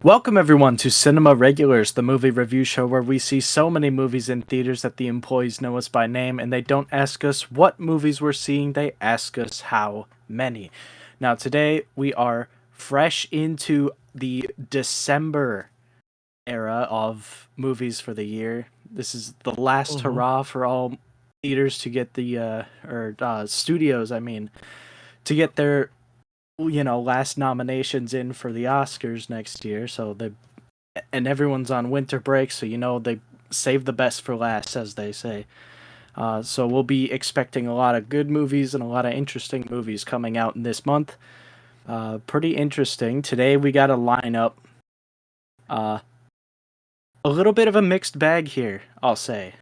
Welcome everyone to Cinema Regulars, the movie review show where we see so many movies in theaters that the employees know us by name and they don't ask us what movies we're seeing, they ask us how many. Now today we are fresh into the December era of movies for the year. This is the last hurrah for all theaters to get studios, to get their last nominations in for the Oscars next year. And everyone's on winter break, so they save the best for last, as they say. So we'll be expecting a lot of good movies and a lot of interesting movies coming out in this month. Pretty interesting. Today we got a lineup. A little bit of a mixed bag here, I'll say.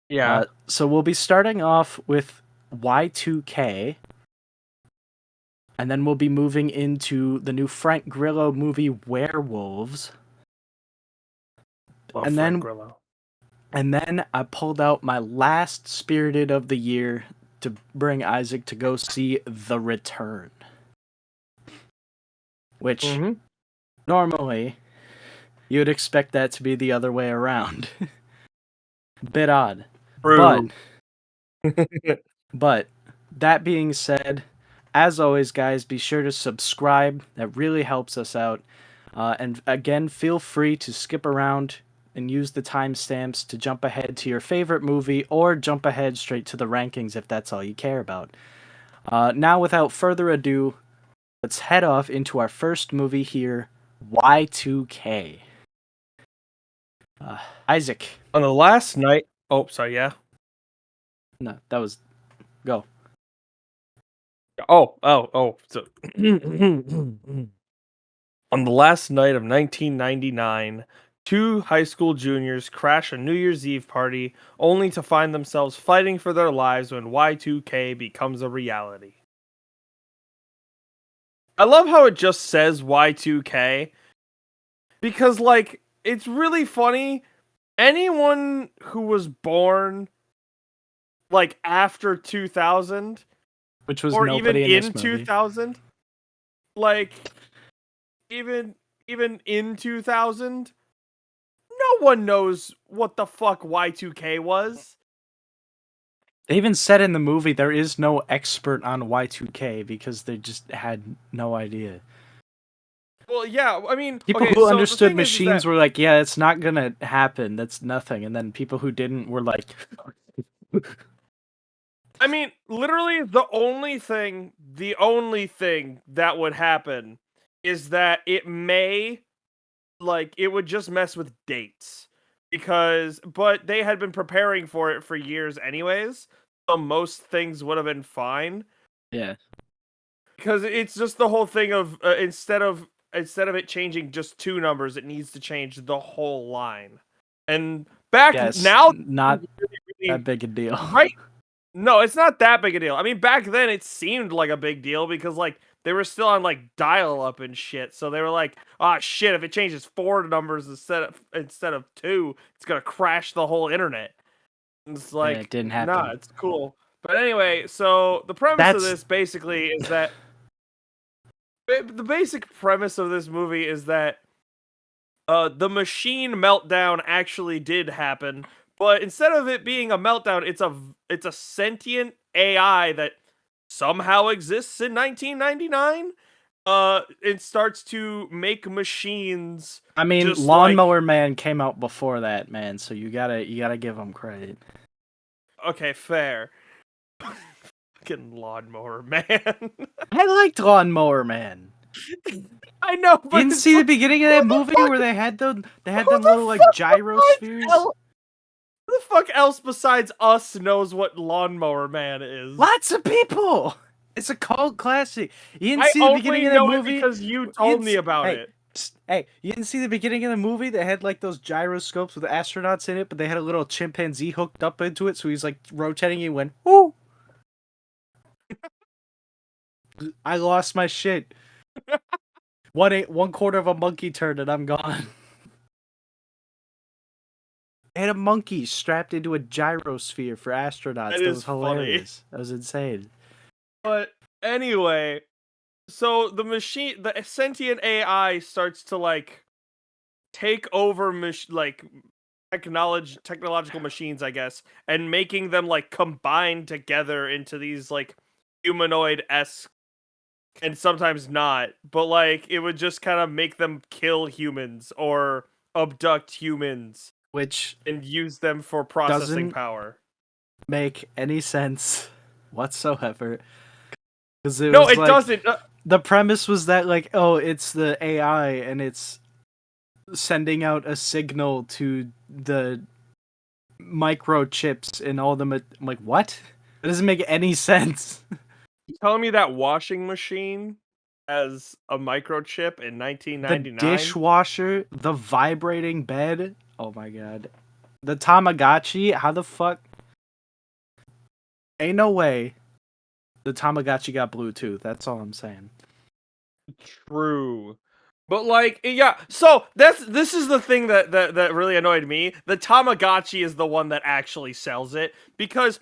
Yeah. So we'll be starting off with Y2K. And then we'll be moving into the new Frank Grillo movie Werewolves. Love and Frank then Grillo. and then I pulled out my last Spirited of the year to bring Isaac to go see The Return. Which normally you'd expect that to be the other way around. Bit odd. True. But that being said, as always, guys, be sure to subscribe. That really helps us out. And again, feel free to skip around and use the timestamps to jump ahead to your favorite movie or jump ahead straight to the rankings if that's all you care about. Now, without further ado, let's head off into our first movie here, Y2K. Isaac. On the last night... Oh, sorry, yeah? No, that was... Go. So... On the last night of 1999, two high school juniors crash a New Year's Eve party only to find themselves fighting for their lives when Y2K becomes a reality. I love how it just says Y2K because, like, it's really funny. Anyone who was born, like, after 2000, which was or even nobody in 2000, like, even in 2000, no one knows what the fuck Y2K was. They even said in the movie there is no expert on Y2K because they just had no idea. Well, yeah, I mean, people who understood machines were like, yeah, it's not gonna happen, that's nothing. And then people who didn't were like... I mean, literally the only thing that would happen is that it would just mess with dates. But they had been preparing for it for years anyways, so most things would have been fine. Yeah. Because it's just the whole thing of instead of it changing just two numbers, it needs to change the whole line. And now, not that big a deal. Right? No, it's not that big a deal. I mean, back then it seemed like a big deal because, like, they were still on, like, dial-up and shit. So they were like, shit, if it changes 4 numbers instead of 2, it's gonna crash the whole internet. And it's like, it didn't happen. Nah, it's cool. But anyway, so the premise of this basically is that the basic premise of this movie is that the machine meltdown actually did happen. But instead of it being a meltdown, it's a sentient AI that somehow exists in 1999. It starts to make machines. I mean, Lawnmower Man came out before that, man. So you gotta give him credit. Okay, fair. Fucking Lawnmower Man. I liked Lawnmower Man. I know, but you didn't see the beginning of that movie where they had them little like gyrospheres. Who the fuck else besides us knows what Lawnmower Man is? Lots of people. It's a cult classic. You didn't see the beginning of that movie because you told me about it. Hey, you didn't see the beginning of the movie that had like those gyroscopes with astronauts in it, but they had a little chimpanzee hooked up into it, so he's like rotating and went, whoo! I lost my shit. 1/4 of a monkey turn and I'm gone. They had a monkey strapped into a gyrosphere for astronauts. That was hilarious. Funny. That was insane. But anyway, so the sentient AI starts to like take over like technological machines, I guess, and making them like combine together into these like humanoid-esque, and sometimes not, but like it would just kind of make them kill humans or abduct humans, which and use them for processing doesn't power. make any sense whatsoever. Because it No, was it like doesn't. the premise was that like, oh, it's the AI and it's sending out a signal to the microchips and all them. I'm like, what? That doesn't make any sense. You telling me that washing machine has a microchip in The 1999? dishwasher, the vibrating bed. Oh my god. The Tamagotchi. How the fuck? Ain't no way. The Tamagotchi got Bluetooth. That's all I'm saying. True. But like, yeah, so this is the thing that really annoyed me. The Tamagotchi is the one that actually sells it, because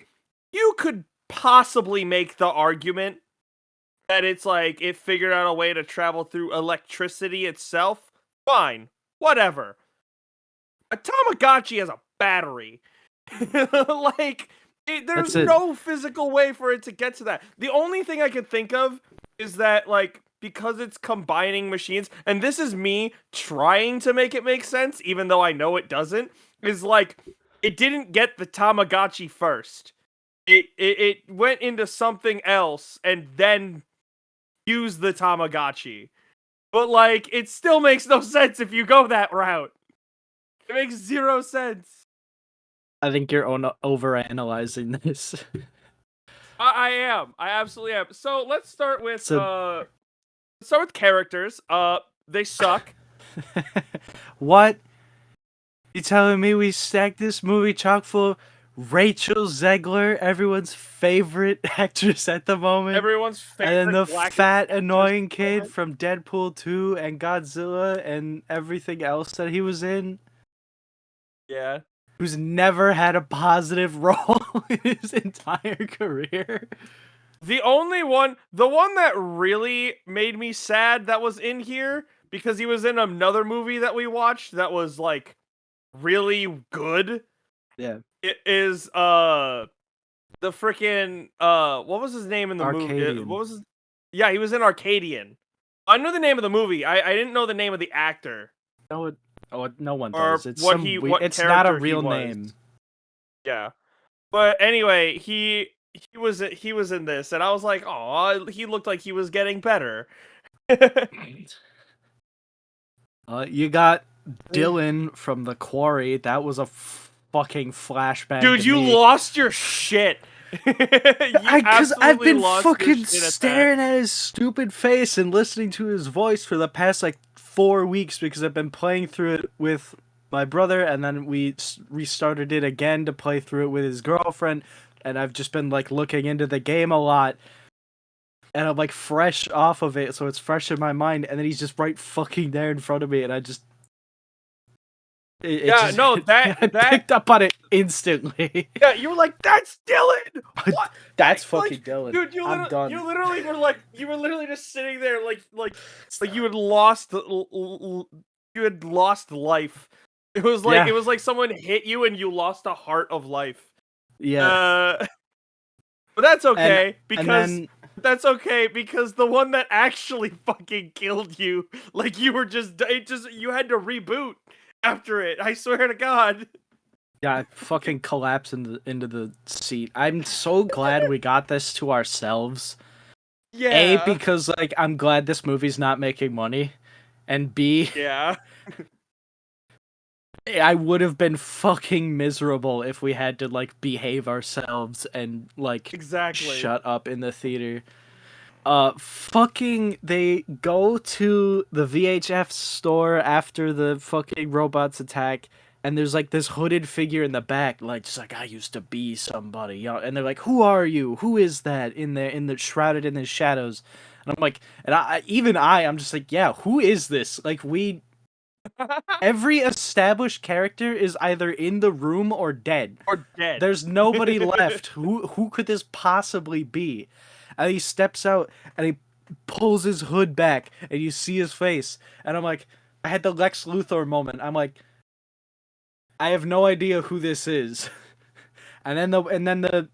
you could possibly make the argument that it's like it figured out a way to travel through electricity itself. Fine, whatever. A Tamagotchi has a battery. Like, there's That's it. no physical way for it to get to that. The only thing I could think of is that, like, because it's combining machines, and this is me trying to make it make sense, even though I know it doesn't, is like, it didn't get the Tamagotchi first. It went into something else and then used the Tamagotchi. But, like, it still makes no sense if you go that route. It makes zero sense. I think you're overanalyzing this. I am. I absolutely am. So let's start with characters. They suck. What? You telling me we stacked this movie chock full of Rachel Zegler, everyone's favorite actress at the moment? Everyone's favorite. And then the fat, annoying kid from Deadpool 2 and Godzilla and everything else that he was in? Yeah. Who's never had a positive role in his entire career. The one that really made me sad that was in here, because he was in another movie that we watched that was like really good. Yeah. It is the freaking what was his name in the movie? What was his... Yeah, he was in Arcadian. I knew the name of the movie. I didn't know the name of the actor. No, no one does. It's it's not a real name. Yeah. But anyway, he was in this, and I was like, "Oh, he looked like he was getting better." You got Dylan from The Quarry. That was a fucking flashback. Dude, you lost your shit. Because I've been fucking staring at his stupid face and listening to his voice for the past like 4 weeks, because I've been playing through it with my brother, and then we restarted it again to play through it with his girlfriend, and I've just been like looking into the game a lot, and I'm like fresh off of it, so it's fresh in my mind, and then he's just right fucking there in front of me, and I just I picked up on it instantly. Yeah, you were like, "That's Dylan." What? That's fucking Dylan. Dude, I'm done. You literally were like, you were literally just sitting there, like you had lost life. It was like someone hit you and you lost a heart of life. Yeah. But that's okay, that's okay, because the one that actually fucking killed you, like, you were you had to reboot after it. I swear to God. Yeah, I fucking collapsed into the seat. I'm so glad we got this to ourselves. Yeah. A, because like I'm glad this movie's not making money, and B, yeah, I would have been fucking miserable if we had to like behave ourselves and like shut up in the theater. Fucking, they go to the VHF store after the fucking robots attack, and there's like this hooded figure in the back, like, just like, I used to be somebody, you know? And they're like, who are you? Who is that in the shrouded in the shadows? And I'm like, and I'm just like, yeah, who is this? Like, every established character is either in the room or dead. There's nobody left. Who could this possibly be? And he steps out and he pulls his hood back and you see his face. And I'm like, I had the Lex Luthor moment. I'm like, I have no idea who this is. And then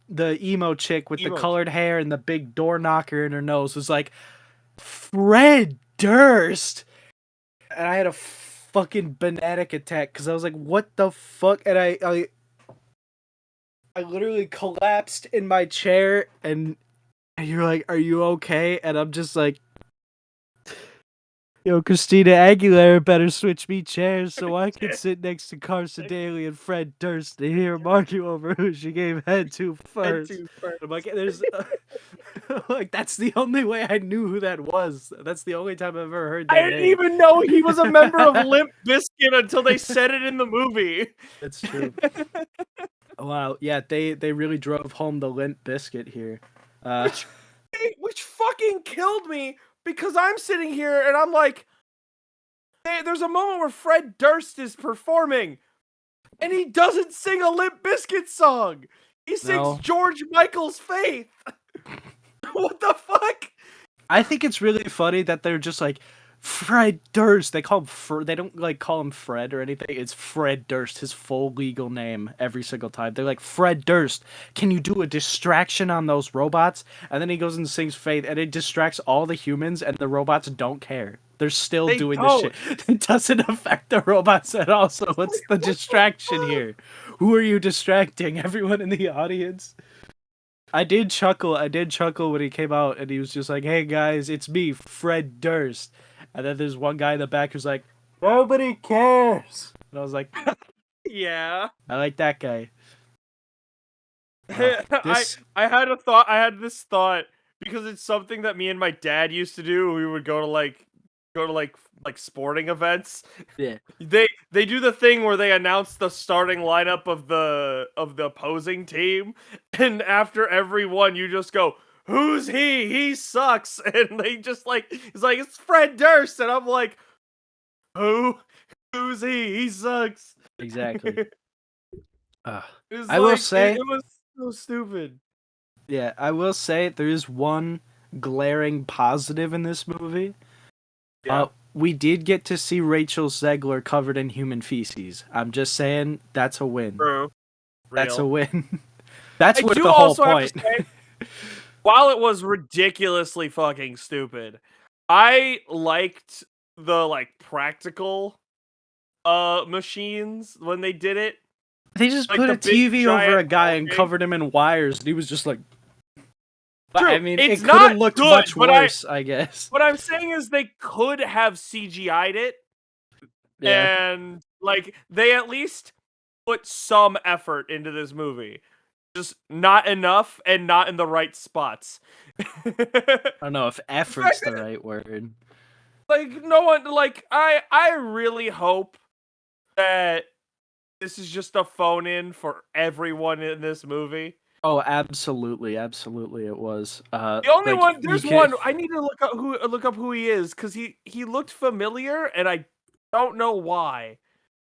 the emo chick with the colored hair and the big door knocker in her nose was like, Fred Durst. And I had a fucking bananic attack because I was like, what the fuck? And I literally collapsed in my chair, and you're like, are you okay? And I'm just like, yo, Christina Aguilera better switch me chairs so I can sit next to Carson Daly and Fred Durst and hear him argue over who she gave head to first. I'm like, there's like, that's the only way I knew who that was. That's the only time I've ever heard that I didn't even know he was a member of Limp Bizkit until they said it in the movie. That's true. Wow, yeah, they really drove home the Limp Bizkit here. Which fucking killed me, because I'm sitting here and I'm like, hey, there's a moment where Fred Durst is performing and he doesn't sing a Limp Bizkit song. He sings George Michael's Faith. What the fuck? I think it's really funny that they're just like, Fred Durst. They call him they don't like call him Fred or anything. It's Fred Durst, his full legal name every single time. They're like, Fred Durst, can you do a distraction on those robots? And then he goes and sings Faith, and it distracts all the humans, and the robots don't care. They're still doing this shit. It doesn't affect the robots at all. So what's the distraction here? Who are you distracting? Everyone in the audience? I did chuckle when he came out and he was just like, hey guys, it's me, Fred Durst. And then there's one guy in the back who's like, nobody cares. And I was like, yeah. I like that guy. I had this thought because it's something that me and my dad used to do. We would go to like sporting events. Yeah. They do the thing where they announce the starting lineup of the opposing team, and after every one you just go, who's he? He sucks. And they just like, it's like, it's Fred Durst, and I'm like, who's he? He sucks. Exactly. Will say it was so stupid. Yeah, I will say there is one glaring positive in this movie. Yeah. We did get to see Rachel Zegler covered in human feces. I'm just saying, that's a win. True. That's a win. That's what the whole point. Say, while it was ridiculously fucking stupid, I liked the practical machines when they did it. They just put a TV over a guy and covered him in wires, and he was just like... True. I mean, it could have looked much worse, I guess. What I'm saying is they could have CGI'd it, and they at least put some effort into this movie. Just not enough, and not in the right spots. I don't know if effort's the right word. No one, I really hope that this is just a phone-in for everyone in this movie. Oh, absolutely, absolutely, it was. The only one, there's one. I need to look up who he is, because he looked familiar, and I don't know why.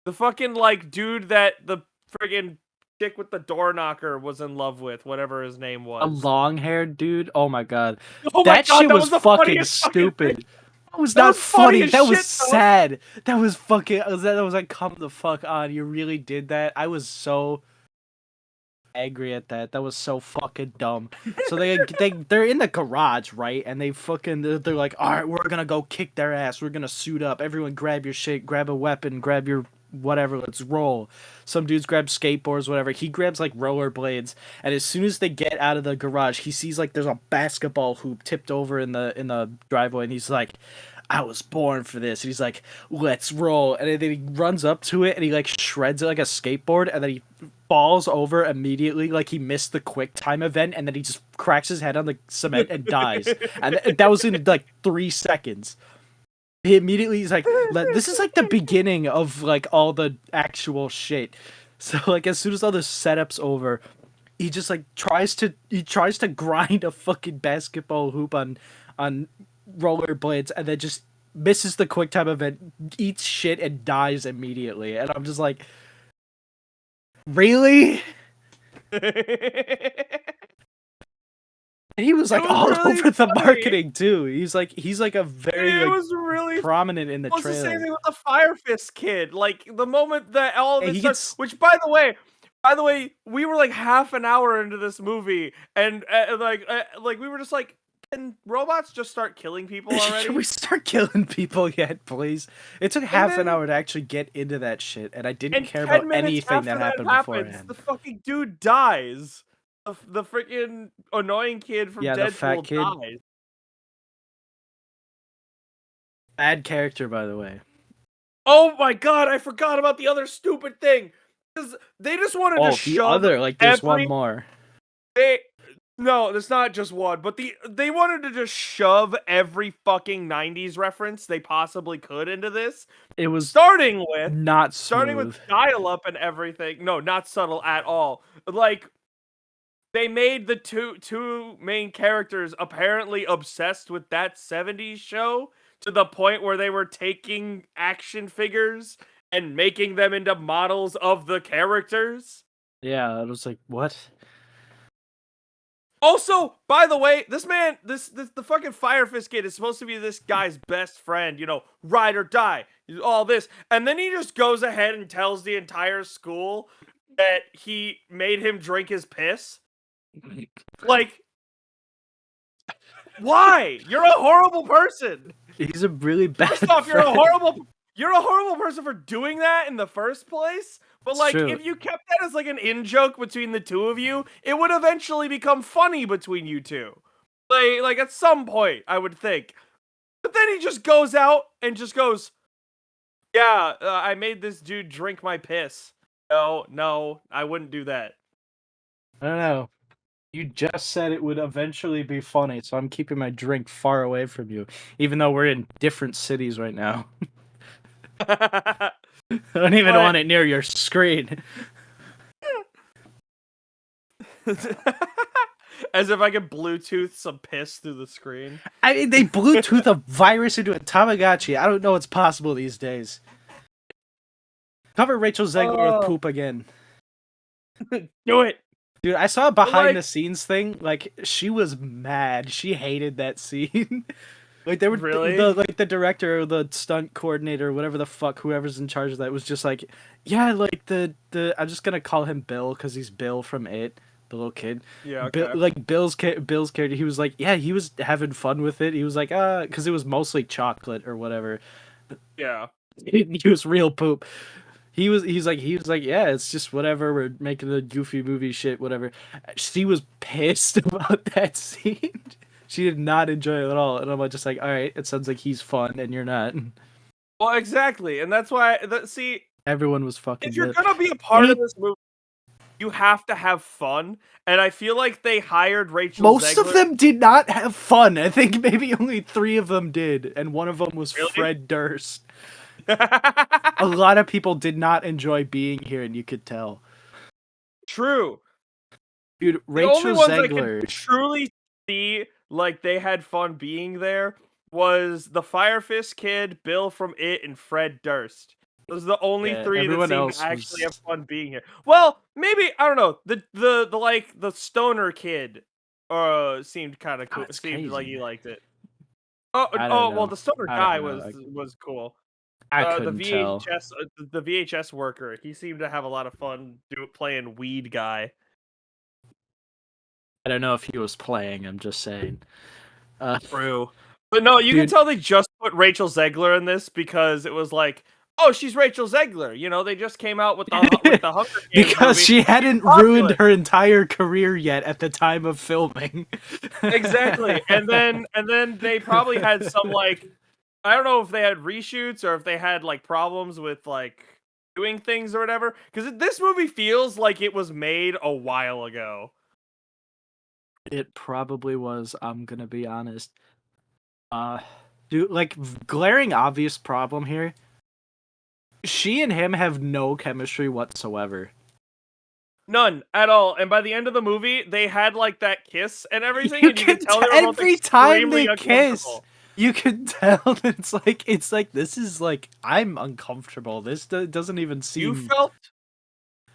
The fucking dude that the friggin' chick with the door knocker was in love with, whatever his name was. A long-haired dude. Oh my god, that shit was fucking stupid. That was not funny. That was sad. That was fucking. That was like, come the fuck on. You really did that. I was so angry at that. That was so fucking dumb. So they're in the garage, right? And they're like, all right, we're gonna go kick their ass. We're gonna suit up. Everyone grab your shit, grab a weapon, grab your whatever. Let's roll. Some dudes grab skateboards, whatever. He grabs rollerblades, and as soon as they get out of the garage, he sees there's a basketball hoop tipped over in the driveway, and he's like, I was born for this. And he's like, let's roll. And then he runs up to it and he shreds it like a skateboard, and then he falls over immediately, like he missed the quick time event, and then he just cracks his head on the cement and dies. And that was in 3 seconds. He immediately is like, this is the beginning of all the actual shit. So as soon as all the setup's over, he just tries to grind a fucking basketball hoop on rollerblades, and then just misses the quick time event, eats shit, and dies immediately. And I'm just like, really? And he was It like was all really over the funny. marketing too. He's like a very It like was really prominent in the well, it's the same trailer. thing with the Fire Fist kid. Like the moment that all of And it he starts, gets which by the way, we were like half an hour into this movie, and like we were just like, can robots just start killing people Can we already? start killing people yet, please? It took And half an then hour to actually get into that shit, and I didn't and care about 10 minutes anything that after that happened happens, the beforehand. fucking dude dies. The freaking annoying kid from Yeah, the fat Deadpool kid. dies. Bad character, by the way. Oh my god, I forgot about the other stupid thing. Because they just wanted to Oh, the shove other, like, there's one every more. they no, there's not just one, but they wanted to just shove every fucking 90s reference they possibly could into this. It was Starting with not starting with smooth. dial-up and everything. No, not subtle at all. Like they made the two main characters apparently obsessed with that 70s show to the point where they were taking action figures and making them into models of the characters. Yeah, I was like, what? Also, by the way, this man, this the fucking Fire Fist kid is supposed to be this guy's best friend, you know, ride or die, all this. And then he just goes ahead and tells the entire school that he made him drink his piss. Like, why? You're a horrible person. He's a really bad First off, friend. you're a horrible person for doing that in the first place. But It's like, true. if you kept that as like an in joke between the two of you, it would eventually become funny between you two. Like at some point, I would think. But then he just goes out and just goes, "Yeah, I made this dude drink my piss." No, I wouldn't do that. I don't know. You just said it would eventually be funny, so I'm keeping my drink far away from you, even though we're in different cities right now. I don't even But want it near your screen. as if I could Bluetooth some piss through the screen. I mean, they Bluetooth a virus into a Tamagotchi. I don't know what's possible these days. Cover Rachel Zegler with poop again. Do it. Dude, I saw a behind like- the scenes thing. Like, she was mad. She hated that scene. Like, they were Really? the director or the stunt coordinator, whatever the fuck, whoever's in charge of that, was just like, yeah, like the I'm just gonna call him Bill because he's Bill from It, the little kid. Yeah, okay. Like Bill's character, he was like, yeah, he was having fun with it. He was like, because it was mostly chocolate or whatever. Yeah. He was real poop. He's like, yeah, it's just whatever. We're making a goofy movie shit, whatever. She was pissed about that scene. She did not enjoy it at all, and I'm just like, all right, it sounds like he's fun, and you're not. Well, exactly, and that's why. See, Everyone was fucking. if you're gonna be a part of this movie, you have to have fun, and I feel like they hired Rachel. Most Zegler. of them did not have fun. I think maybe only 3 of them did, and one of them was Really? Fred Durst. A lot of people did not enjoy being here, and you could tell. True. Dude, The Rachel only ones I Zegler. could truly see like they had fun being there was the Fire Fist kid, Bill from It, and Fred Durst. Those are the only 3 that seemed to actually have fun being here. Well, maybe I don't know. The like the stoner kid seemed kind of cool. Seemed like he liked it. Well, the stoner guy was cool. I The couldn't tell. the VHS worker, he seemed to have a lot of fun playing weed guy. I don't know if he was playing. I'm just saying. True, but no, you can tell they just put Rachel Zegler in this because it was like, oh, she's Rachel Zegler. You know, they just came out with the Hunger Games because movie. she hadn't ruined her entire career yet at the time of filming. Exactly, and then they probably had some like, I don't know if they had reshoots or if they had like problems with like doing things or whatever. Because this movie feels like it was made a while ago. It probably was. I'm gonna be honest. Dude, like glaring obvious problem here. She and him have no chemistry whatsoever. None at all. And by the end of the movie, they had like that kiss and everything. You and can tell every time they kiss, you can tell that it's like this is like I'm uncomfortable. This doesn't even seem you felt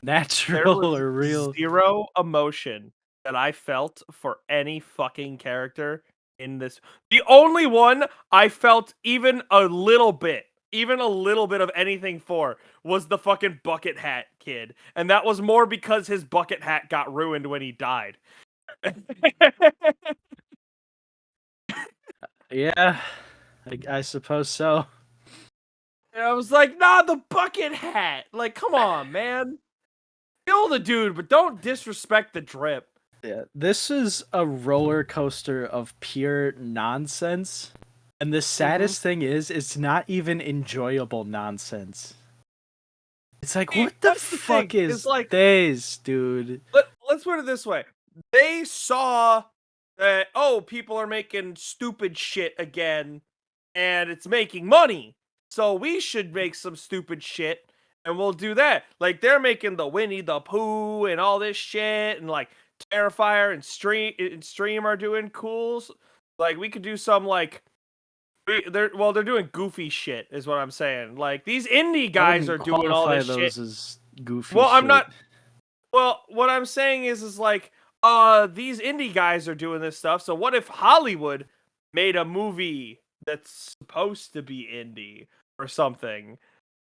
natural or real. Zero emotion. that I felt for any fucking character in this. The only one I felt even a little bit of anything for was the fucking bucket hat kid. And that was more because his bucket hat got ruined when he died. Yeah, I suppose so. And I was like, nah, the bucket hat. Like, come on, man. Kill the dude, but don't disrespect the drip. Yeah, this is a roller coaster of pure nonsense. And the saddest thing is, it's not even enjoyable nonsense. It's like, what the That's the thing. fuck It's is like, this, dude? let's put it this way. They saw that, oh, people are making stupid shit again, and it's making money. So we should make some stupid shit, and we'll do that. Like, they're making the Winnie the Pooh and all this shit, and like Terrifier and Stream are doing cools. Like, we could do some like they're doing goofy shit, is what I'm saying. Like, these indie guys are doing all this shit. As goofy Well, shit. I'm not. Well, what I'm saying is like, these indie guys are doing this stuff. So what if Hollywood made a movie that's supposed to be indie or something?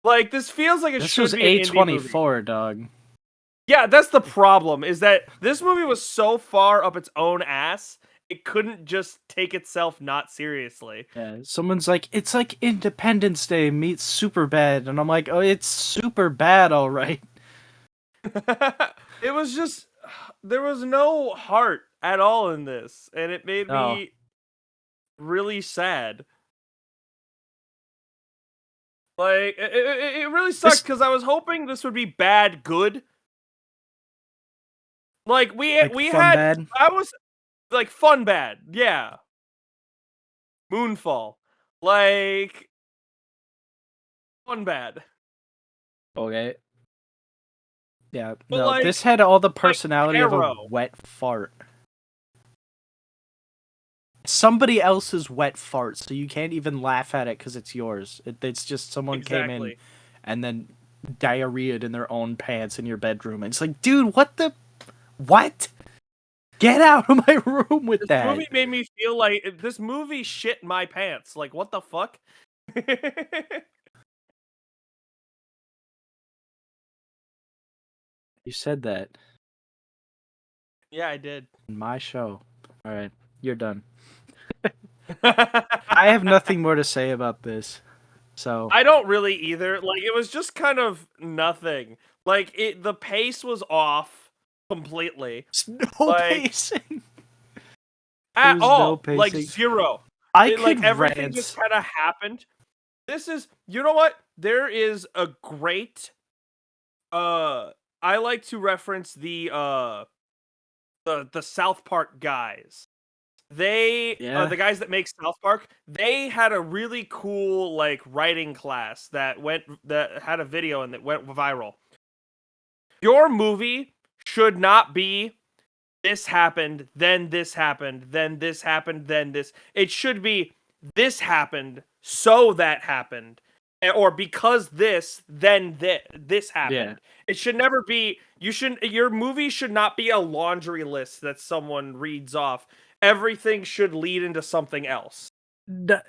Like, this feels like it This should was be an indie movie. A24, dog. Yeah, that's the problem. Is that this movie was so far up its own ass, it couldn't just take itself not seriously. Yeah, someone's like, it's like Independence Day meets Superbad, and I'm like, oh, it's super bad, all right. It was just, there was no heart at all in this, and it made me really sad. Like, it really sucked because I was hoping this would be bad good. Like, we had bad? I was like, fun bad, yeah. Moonfall, like, fun bad. Okay. Yeah, But no, like, this had all the personality of a Arrow. wet fart. Somebody else's wet fart, so you can't even laugh at it because it's yours. It's just someone came in and then diarrheaed in their own pants in your bedroom. And it's like, dude, what the... What? Get out of my room with that. This movie made me feel like this movie shit my pants. Like, what the fuck? You said that. Yeah, I did. In my show. All right, you're done. I have nothing more to say about this. So I don't really either. Like, it was just kind of nothing. Like, the pace was off completely. No pacing. At all. No, like, zero. Like, everything just kind of happened. This is, you know what? There is a great, I like to reference the South Park guys. They the guys that make South Park, they had a really cool like writing class that had a video and that went viral. Your movie should not be this happened, then this happened, then this happened, then this. It should be this happened, so that happened. Or because this, then this happened. Yeah. It should never be. Your movie should not be a laundry list that someone reads off. Everything should lead into something else. The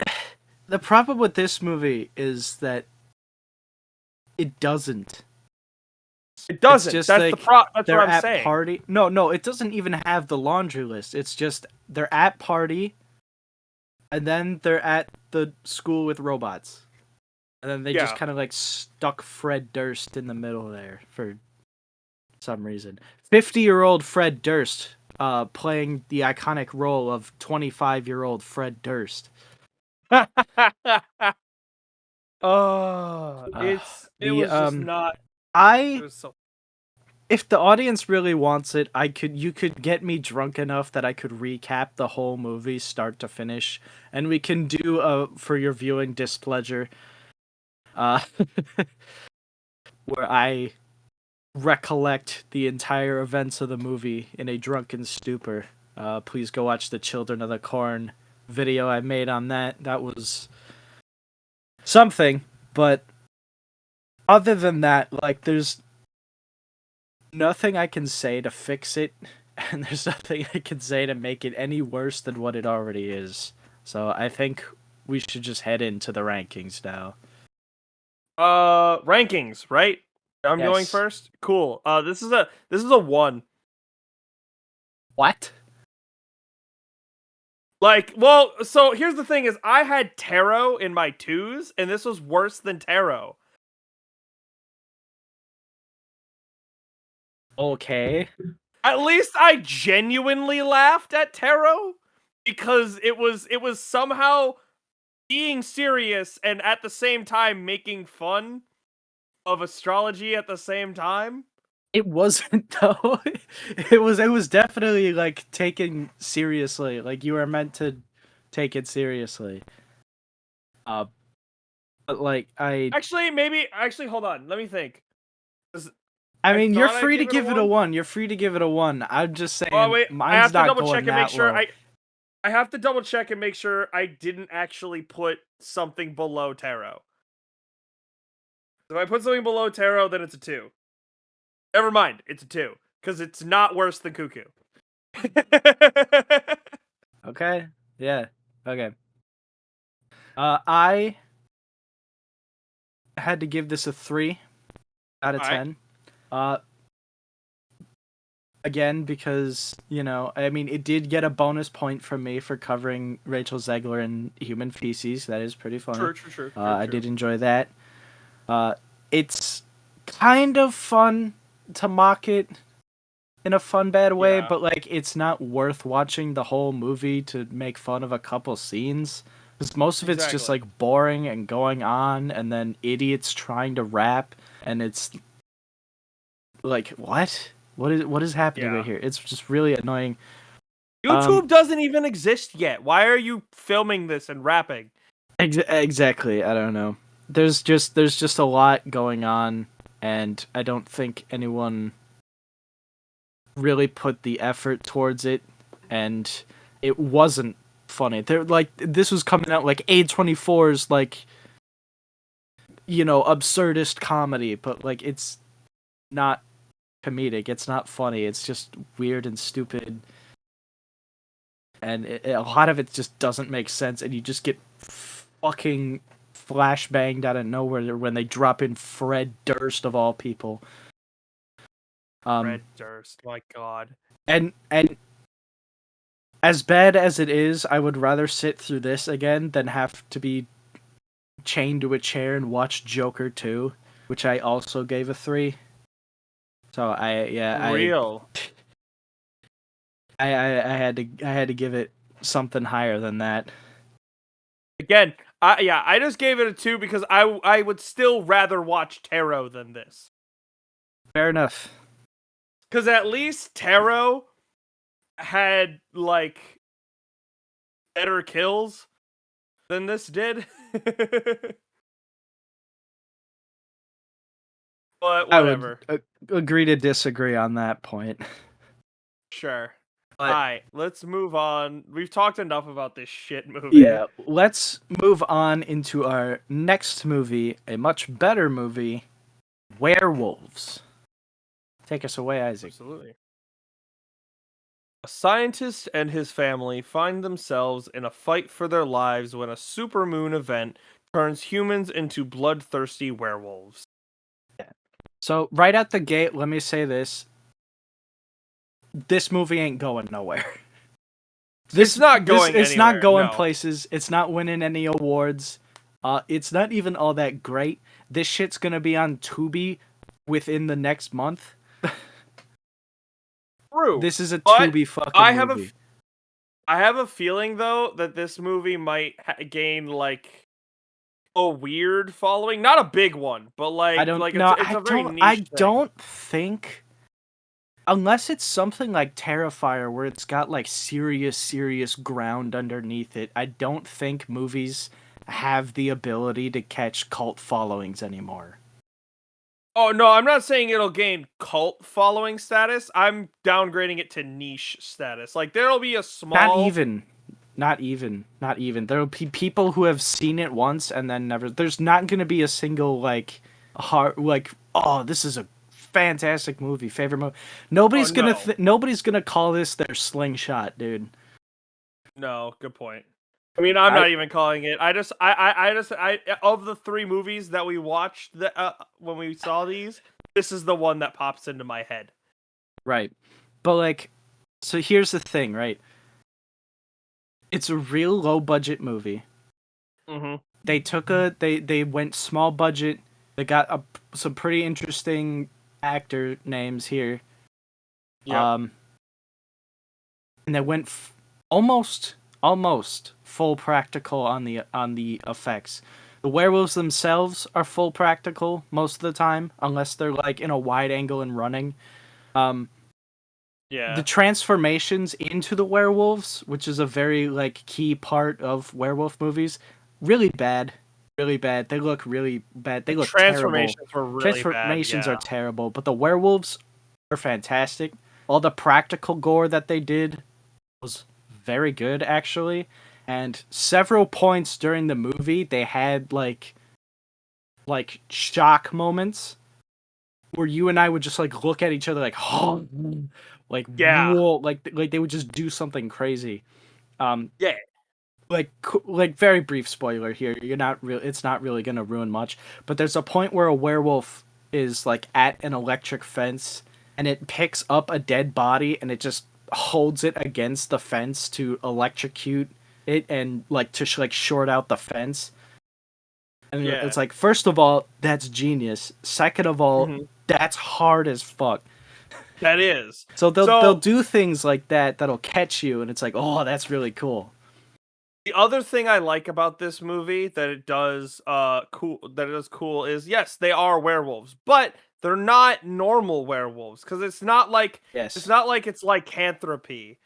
problem with this movie is that it doesn't. It doesn't. Just that's like, that's what I'm saying. Party. No, it doesn't even have the laundry list. It's just they're at party, and then they're at the school with robots. And then they just kind of like stuck Fred Durst in the middle there for some reason. 50-year-old Fred Durst playing the iconic role of 25-year-old Fred Durst. It was just not. If the audience really wants it, you could get me drunk enough that I could recap the whole movie start to finish, and we can do for your viewing displeasure. Where I recollect the entire events of the movie in a drunken stupor. Please go watch the Children of the Corn video I made on that. That was something, but other than that, like, there's nothing I can say to fix it. and there's nothing I can say to make it any worse than what it already is. So I think we should just head into the rankings now. Rankings, right? I'm going Yes. first. Cool. This is a 1. What? Like, well, so here's the thing: is I had tarot in my 2s, and this was worse than tarot. Okay. At least I genuinely laughed at tarot because it was somehow being serious and at the same time making fun of astrology at the same time. It wasn't though. It was definitely like taken seriously. Like you were meant to take it seriously. Uh but like Actually, hold on. Let me think. I I mean, you're thought I'd free to give it a give it a 1. 1. You're free to give it a 1. I'm just Oh saying wait, I mine's have to not double check going and make that sure low. I have to double check and make sure I didn't actually put something below tarot. If I put something below tarot, then it's a 2. Never mind, it's a 2 because it's not worse than Cuckoo. Okay? Yeah. Okay. I had to give this a 3 out of All right. 10. Uh Again, because, I mean, it did get a bonus point from me for covering Rachel Zegler in Human Feces. That is pretty funny. True. I did enjoy that. It's kind of fun to mock it in a fun, bad way, Yeah, but, like, it's not worth watching the whole movie to make fun of a couple scenes. Because most of it's just, exactly. like, boring and going on, and then idiots trying to rap, and it's like, what? What is happening right Yeah. here? It's just really annoying. YouTube doesn't even exist yet. Why are you filming this and rapping? Exactly. I don't know. There's just a lot going on, and I don't think anyone really put the effort towards it, and it wasn't funny. They're like this was coming out like A24's like absurdist comedy, but like it's not comedic. It's not funny. It's just weird and stupid, and a lot of it just doesn't make sense, and you just get fucking flashbanged out of nowhere when they drop in Fred Durst of all people. Fred Durst, my god. And as bad as it is, I would rather sit through this again than have to be chained to a chair and watch Joker 2, which I also gave a 3. So Real. I had to give it something higher than that. Again, I just gave it a 2 because I would still rather watch Tarot than this. Fair enough. Because at least Tarot had like better kills than this did. But whatever. I would agree to disagree on that point. Sure. But Alright, let's move on. We've talked enough about this shit movie. yeah, let's move on into our next movie, a much better movie, Werewolves. Take us away, Isaac. Absolutely. A scientist and his family find themselves in a fight for their lives when a supermoon event turns humans into bloodthirsty werewolves. So, right at the gate, let me say this. This movie ain't going nowhere. It's not going It's anywhere, not going no. places. It's not winning any awards. It's not even all that great. This shit's gonna be on Tubi within the next month. True. This is a But Tubi fucking movie. I have a feeling though that this movie might gain like a weird following, not a big one, but I like don't it's know. a very niche I thing. don't think, unless it's something like Terrifier, where it's got like serious ground underneath it. I don't think movies have the ability to catch cult followings anymore. Oh no, I'm not saying it'll gain cult following status. I'm downgrading it to niche status. Like there'll be a small Not even. There'll be people who have seen it once and then never. There's not going to be a single like oh, this is a fantastic movie. Favorite movie. Nobody's gonna call this their Slingshot, dude. No, good point. I mean, I'm not even calling it. I just of the 3 movies that we watched when we saw these, this is the one that pops into my head. Right. But like, so here's the thing, right? It's a real low budget movie. Mm-hmm. They went small budget. They got some pretty interesting actor names here. Yeah. And they went almost full practical on the effects. The werewolves themselves are full practical most of the time, unless they're like in a wide angle and running. The transformations into the werewolves, which is a very like key part of werewolf movies, really bad. Really bad. They look really bad. They look transformations terrible. Were really Transformations bad, are terrible, but the werewolves are fantastic. All the practical gore that they did was very good, actually. And several points during the movie, they had like shock moments where you and I would just like look at each other like, oh, like whoa, like they would just do something crazy. Yeah. Like very brief spoiler here. It's not really gonna ruin much. But there's a point where a werewolf is like at an electric fence, and it picks up a dead body and it just holds it against the fence to electrocute it and like to like short out the fence. And it's like, first of all, that's genius. Second of all, that's hard as fuck. That is. So they'll do things like that that'll catch you, and it's like, oh, that's really cool. The other thing I like about this movie that it does cool is, yes, they are werewolves, but they're not normal werewolves, because it's not like it's lycanthropy.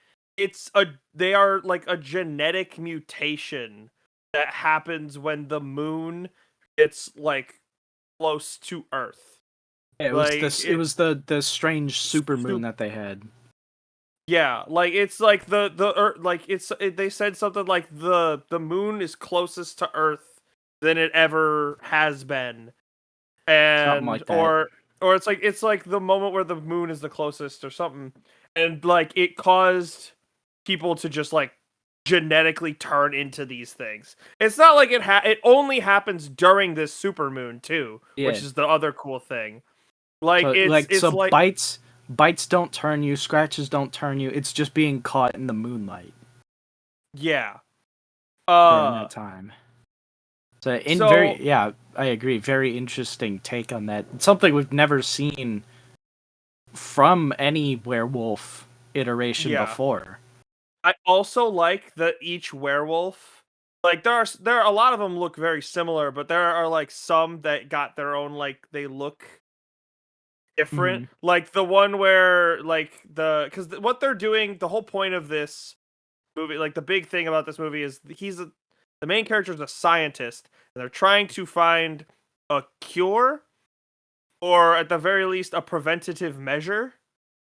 They are like a genetic mutation that happens when the moon gets like close to Earth. Yeah, it was the strange supermoon that they had. Yeah, like it's like they said something like the moon is closest to Earth than it ever has been, and something like that. Or it's like the moment where the moon is the closest or something, and like it caused people to just like genetically turn into these things. It's not like it only happens during this supermoon too, which is the other cool thing. Like bites don't turn you, scratches don't turn you. It's just being caught in the moonlight. Yeah. During that time. I agree. Very interesting take on that. It's something we've never seen from any werewolf iteration before. I also like that each werewolf, like there are a lot of them look very similar, but there are like some that got their own, like they look different. Like the one where like because what they're doing, the whole point of this movie, like the big thing about this movie is the main character is a scientist, and they're trying to find a cure, or at the very least a preventative measure.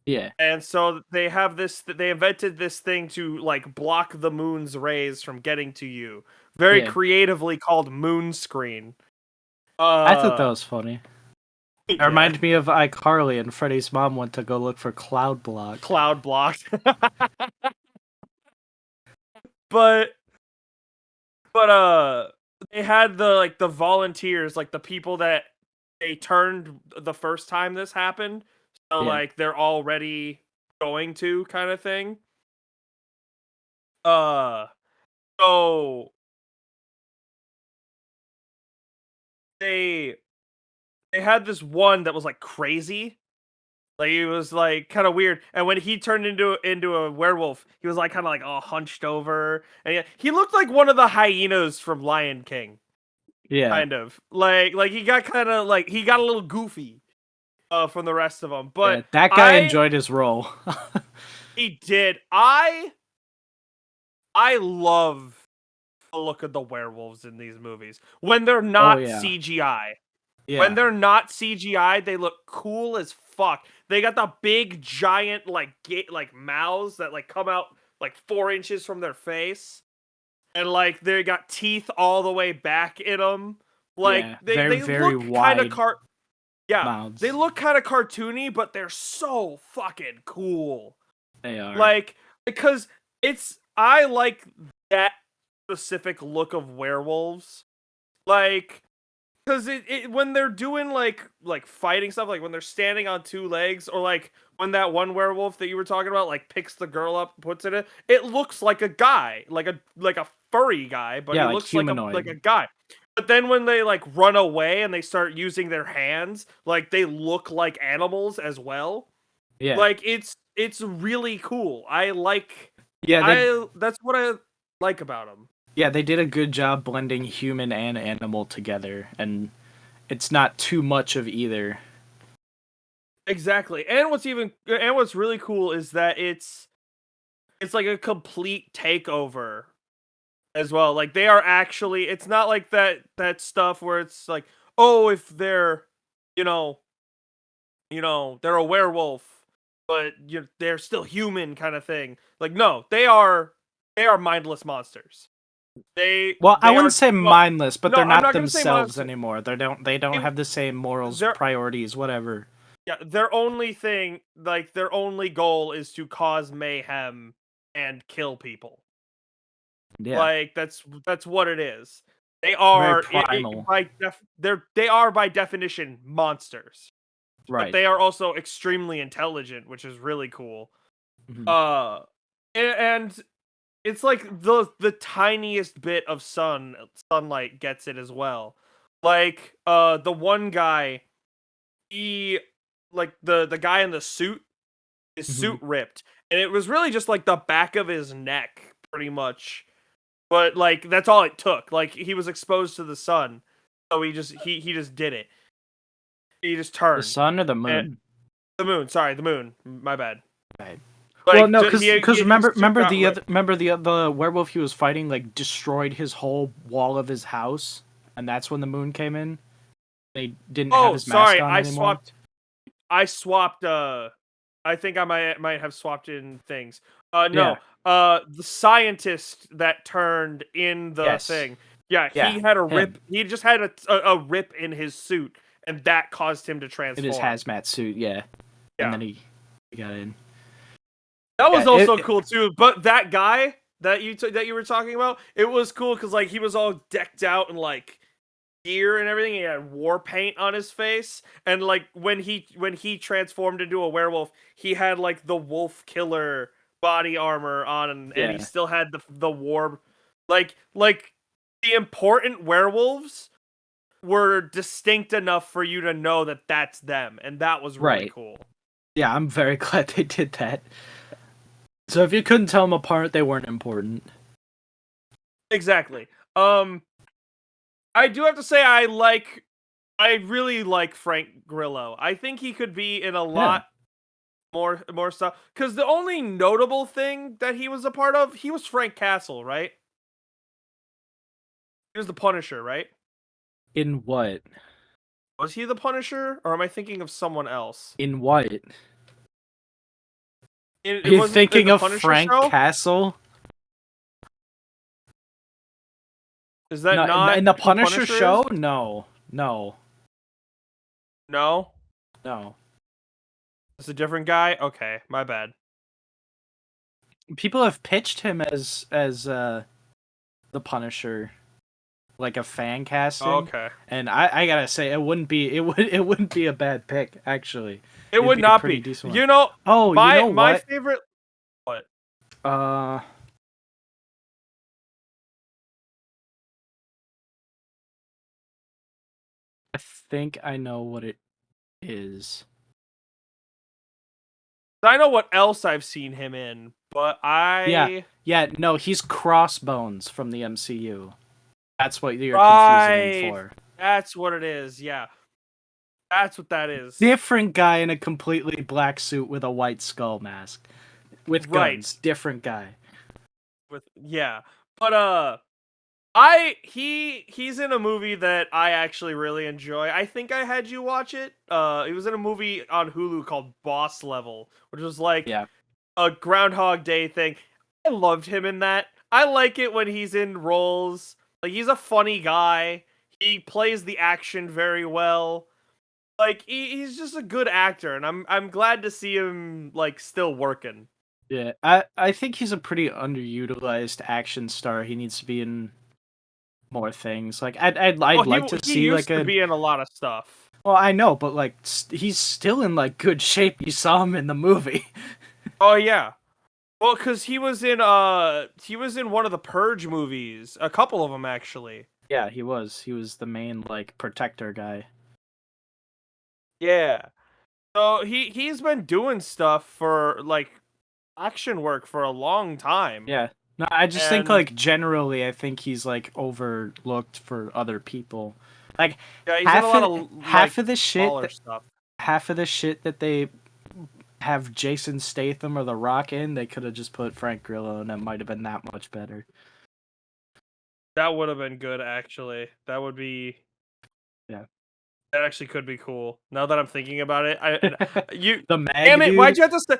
Yeah. And so they invented this thing to like block the moon's rays from getting to you. Very creatively called moon screen. I thought that was funny. It reminded me of iCarly, and Freddy's mom went to go look for Cloud Block. Cloud Block. But they had the volunteers, like the people that they turned the first time this happened. So like they're already going to kind of thing. So they had this one that was like crazy. Like he was like kind of weird, and when he turned into a werewolf, he was like kind of like all hunched over, and he looked like one of the hyenas from Lion King. Yeah, kind of like he got kind of like he got a little goofy from the rest of them. But that guy enjoyed his role. He did. I love the look of the werewolves in these movies when they're not CGI. Yeah. When they're not CGI, they look cool as fuck. They got the big giant like mouths that like come out like 4 inches from their face, and like they got teeth all the way back in them. Like they look kind of Yeah, they mouths. look kind of cartoony, but they're so fucking cool. They are. Like, because I like that specific look of werewolves. Like, because when they're doing like fighting stuff, like when they're standing on two legs, or like when that one werewolf that you were talking about like picks the girl up, puts it looks like a guy, like a furry guy, but Yeah, he like looks like humanoid. a guy. But then when they like run away and they start using their hands, like they look like animals as well. Yeah. Like it's really cool. Yeah, they That's what I like about them. yeah, they did a good job blending human and animal together, and it's not too much of either. Exactly. And what's really cool is that it's like a complete takeover as well. Like they are actually, it's not like that stuff where it's like, oh, if they're, you know, they're a werewolf, but they're still human kind of thing. Like no, they are mindless monsters. Well, I They wouldn't are say well, mindless, but no, they're I'm not not going to say themselves monster. anymore. They don't have the same morals, They're priorities, whatever. Yeah, their only thing, like their only goal is to cause mayhem and kill people. Yeah. Like that's what it is. They Very are primal. they are by definition monsters, but Right. they are also extremely intelligent, which is really cool. Mhm. Uh, and it's like the tiniest bit of sunlight gets it as well. Like the one guy, he like the guy in the suit, his Mhm. suit ripped, and it was really just like the back of his neck pretty much, but like that's all it took. Like he was exposed to the sun, so he just did it. He just The turned. sun or the And moon? the moon, sorry, the moon, my bad. Right. Well, Like no, because his remember suit got ripped. the werewolf he was fighting like destroyed his whole wall of his house, and that's when the moon came in. They didn't have Oh, his mask sorry, on anymore. I swapped I think I might have swapped in things. Yeah. No. The scientist that turned in the Yes. thing. Yeah, Yeah. he had a Him rip. He just had a rip in his suit, and that caused him to in his transform. hazmat suit. Yeah. And Yeah, then he got in. that Yeah. was also cool too. But that guy that you were talking about, it was cool because like he was all decked out and like gear and everything. He had war paint on his face, and like when he transformed into a werewolf, he had like the wolf killer body armor on, and he Yeah. still had the war, like the important werewolves were distinct enough for you to know that that's them, and that was really Right. cool. Yeah. I'm very glad they did that. So if you couldn't tell them apart, they weren't important. Exactly. I do have to say I really like Frank Grillo. I think he could be in a Yeah. lot more stuff, because the only notable thing that he was a part of, he was Frank Castle, right? He was the Punisher, right? In what? Was he the Punisher, or am I thinking of someone else? In what? Are It you wasn't in thinking the of Punisher Frank show. Castle? Is that No, not in the who Punisher Punisher is? show? No. No. No, No. it's a different guy. Okay, my bad. People have pitched him as the Punisher, like a fan casting, Okay, and I gotta say it wouldn't be a bad pick actually. it It'd would be a not pretty be. decent one. You know, Oh, you know my what? favorite. What? Uh, I think I know what it is. I know what else I've seen him in, but Yeah, I yeah, no, he's Crossbones from the MCU. That's what you're confusing him right. for. That's what it is. Yeah, that's what that is. Different guy in a completely black suit with a white skull mask. With Right. guns. Different guy. Yeah. But he's in a movie that I actually really enjoy. I think I had you watch it. It was in a movie on Hulu called Boss Level, which was like Yeah. a Groundhog Day thing. I loved him in that. I like it when he's in roles. Like he's a funny guy. He plays the action very well. Like he's just a good actor, and I'm glad to see him like still working. Yeah, I think he's a pretty underutilized action star. He needs to be in more things. Like I'd Well, like to he see like used to a. be in a lot of stuff. Well, I know, but like he's still in like good shape. You saw him in the movie. Oh yeah. Well, because he was in one of the Purge movies, a couple of them actually. Yeah, he was. He was the main like protector guy. Yeah. So he's been doing stuff for like action work for a long time. Yeah. No, I just think And like generally, I think he's like overlooked for other people. Like yeah, he's in a lot of like half of the shit smaller that stuff. they have Jason Statham or The Rock in, they could have just put Frank Grillo, and it might have been that much better. That would have been good actually. That would be Yeah. that actually could be cool. Now that I'm thinking about it, I you The damn Meg it, why'd dude. you have to say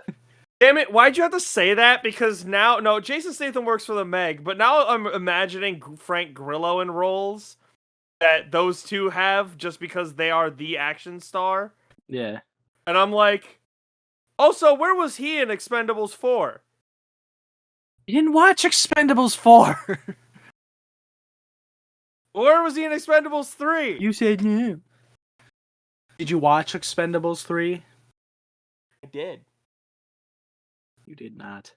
damn it, why'd you have to say that? Because now no, Jason Statham works for the Meg, but now I'm imagining Frank Grillo in roles that those two have just because they are the action star. Yeah. And I'm like, also, where was he in Expendables 4? You didn't watch Expendables 4. Where was he in Expendables 3? You said no. Did you watch Expendables 3? I did. You did not.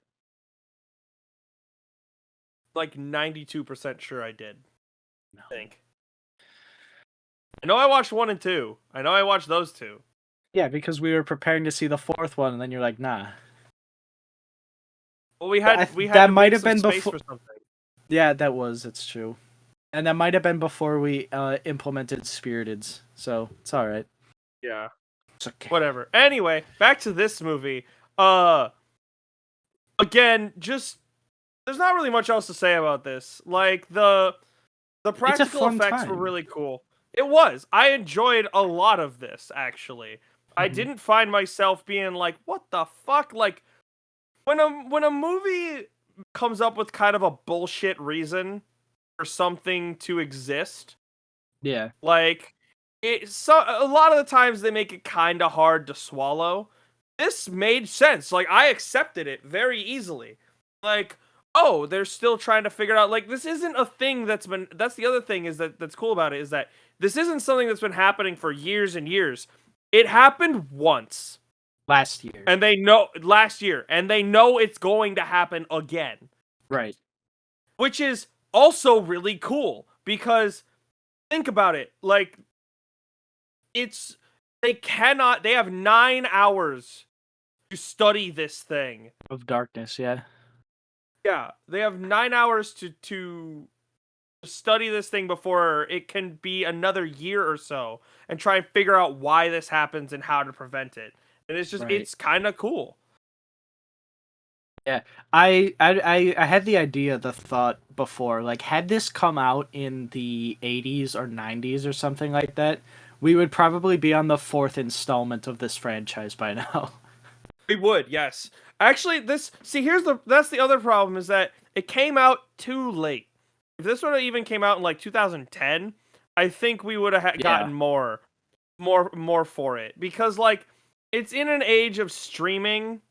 Like 92% sure I did. No. I think. I know I watched 1 and 2. I know I watched those two. Yeah, because we were preparing to see the fourth one, and then you're like, nah. Well, we had that to might make have some been space before. for something. Yeah, that was. It's true. And that might have been before we implemented Spiriteds, so it's all right. Yeah. It's okay. Whatever. Anyway, back to this movie. Again, just there's not really much else to say about this. Like the practical effects were really cool. It was. I enjoyed a lot of this actually. Mm-hmm. I didn't find myself being like, "What the fuck?" Like when a movie comes up with kind of a bullshit reason for something to exist. Yeah. Like a lot of the times they make it kind of hard to swallow. This made sense. Like I accepted it very easily. Like, oh, they're still trying to figure out like this isn't a thing that's the other thing is that's cool about it is that this isn't something that's been happening for years and years. It happened once last year. And they know last year and they know it's going to happen again. Right. Which is also really cool because think about it. Like they have 9 hours to study this thing of darkness. Yeah. Yeah, they have 9 hours to study this thing before it can be another year or so and try and figure out why this happens and how to prevent it. And it's just it's kind of cool. Yeah, I had the thought before, like had this come out in the 80s or 90s or something like that, we would probably be on the 4th installment of this franchise by now. We would, yes. Actually, that's the other problem is that it came out too late. If this would have even came out in like 2010, I think we would have gotten more for it because like it's in an age of streaming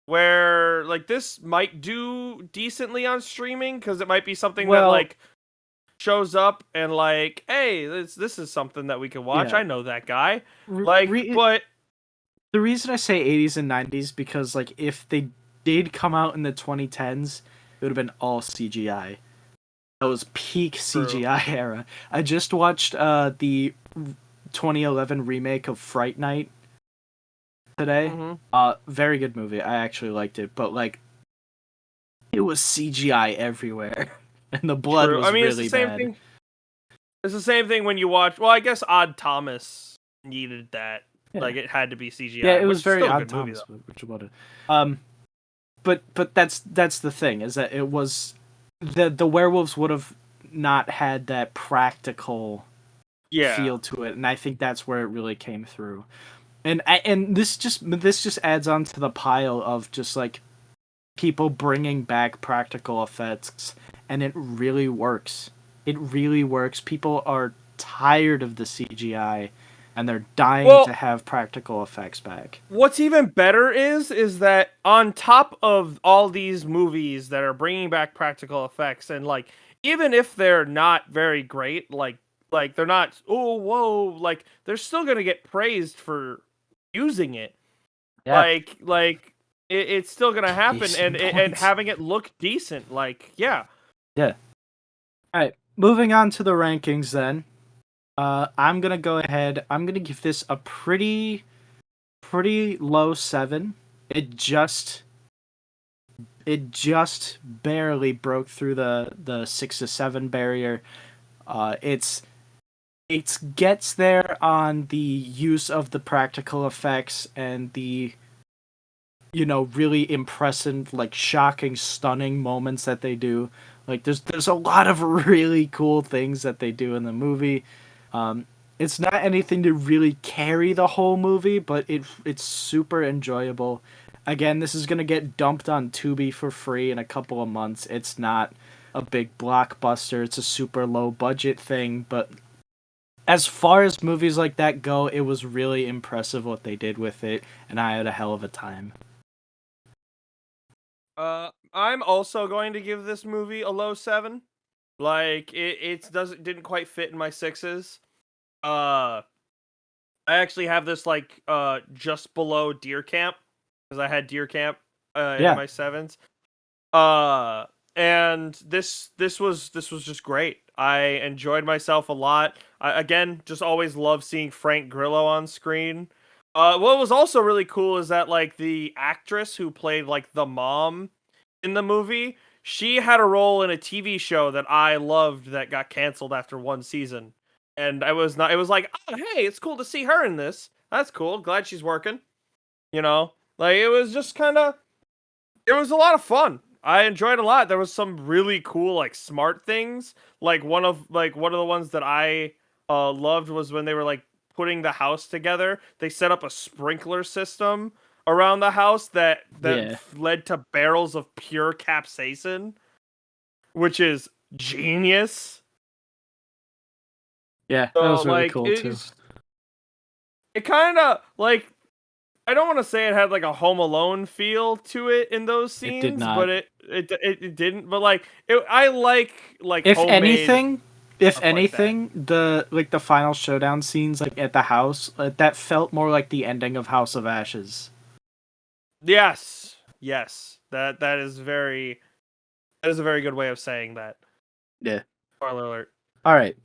where like this might do decently on streaming because it might be something that like shows up and like, hey, this is something that we can watch. Yeah. I know that guy. But the reason I say 80s and 90s because like if they did come out in the 2010s, it would have been all CGI. That was peak CGI era. I just watched the 2011 remake of Fright Night today. Mm-hmm. Very good movie. I actually liked it, but like it was CGI everywhere, and the blood was really bad. Thing. It's the same thing when you watch. Well, I guess Odd Thomas needed that. Yeah. Like it had to be CGI. Yeah, it was very Odd Thomas. Which about it. But that's the thing is that it was the werewolves would have not had that practical feel to it, and I think that's where it really came through. And this just adds on to the pile of just like people bringing back practical effects, and it really works. It really works. People are tired of the CGI, and they're dying to have practical effects back. What's even better is that on top of all these movies that are bringing back practical effects, and like even if they're not very great, like they're not like they're still gonna get praised for using it. Yeah. It's still gonna happen, and having it look decent. Like yeah. Yeah. All right. Moving on to the rankings then. I'm gonna go ahead. I'm gonna give this a pretty low 7. It just barely broke through the 6 to 7 barrier. It gets there on the use of the practical effects and the really impressive, like shocking, stunning moments that they do. Like there's a lot of really cool things that they do in the movie. It's not anything to really carry the whole movie, but it's super enjoyable. Again, this is gonna get dumped on Tubi for free in a couple of months. It's not a big blockbuster. It's a super low budget thing, but as far as movies like that go, it was really impressive what they did with it, and I had a hell of a time. I'm also going to give this movie a low 7. Like it didn't quite fit in my 6s. I actually have this like just below Deer Camp, because I had Deer Camp in my 7s. And this was just great. I enjoyed myself a lot. I again just always love seeing Frank Grillo on screen. What was also really cool is that like the actress who played like the mom in the movie, she had a role in a TV show that I loved that got canceled after 1 season. And it was like, oh hey, it's cool to see her in this. That's cool. Glad she's working. Like it was just it was a lot of fun. I enjoyed it a lot. There was some really cool like smart things. Like one of the ones that I loved was when they were like putting the house together. They set up a sprinkler system around the house that led to barrels of pure capsaicin, which is genius. Yeah, that was really cool too. It kind of like, I don't want to say it had like a Home Alone feel to it in those scenes, it did not. But it didn't. But like I like if homemade anything, the final showdown scenes like at the house, that felt more like the ending of House of Ashes. Yes, that is a very good way of saying that. Yeah. Spoiler alert. All right.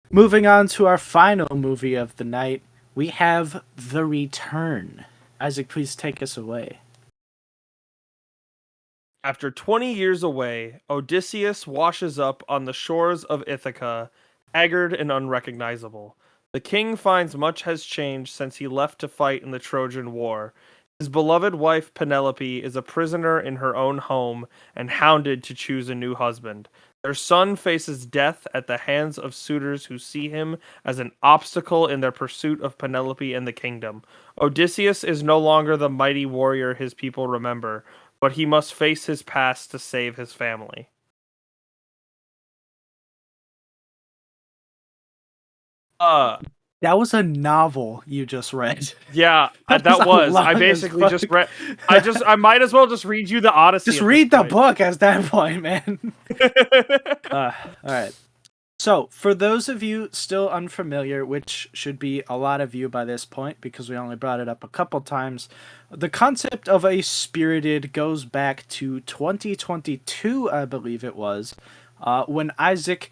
Moving on to our final movie of the night, we have The Return. Isaac, please take us away. After 20 years away, Odysseus washes up on the shores of Ithaca, haggard and unrecognizable. The king finds much has changed since he left to fight in the Trojan War. His beloved wife Penelope is a prisoner in her own home and hounded to choose a new husband. Their son faces death at the hands of suitors who see him as an obstacle in their pursuit of Penelope and the kingdom. Odysseus is no longer the mighty warrior his people remember, but he must face his past to save his family. That was a novel you just read. Yeah, that was. I basically just read. I might as well just read you the Odyssey. Just read the book at that point, man. All right. So, for those of you still unfamiliar, which should be a lot of you by this point because we only brought it up a couple times, the concept of a spirited goes back to 2022, I believe it was, when Isaac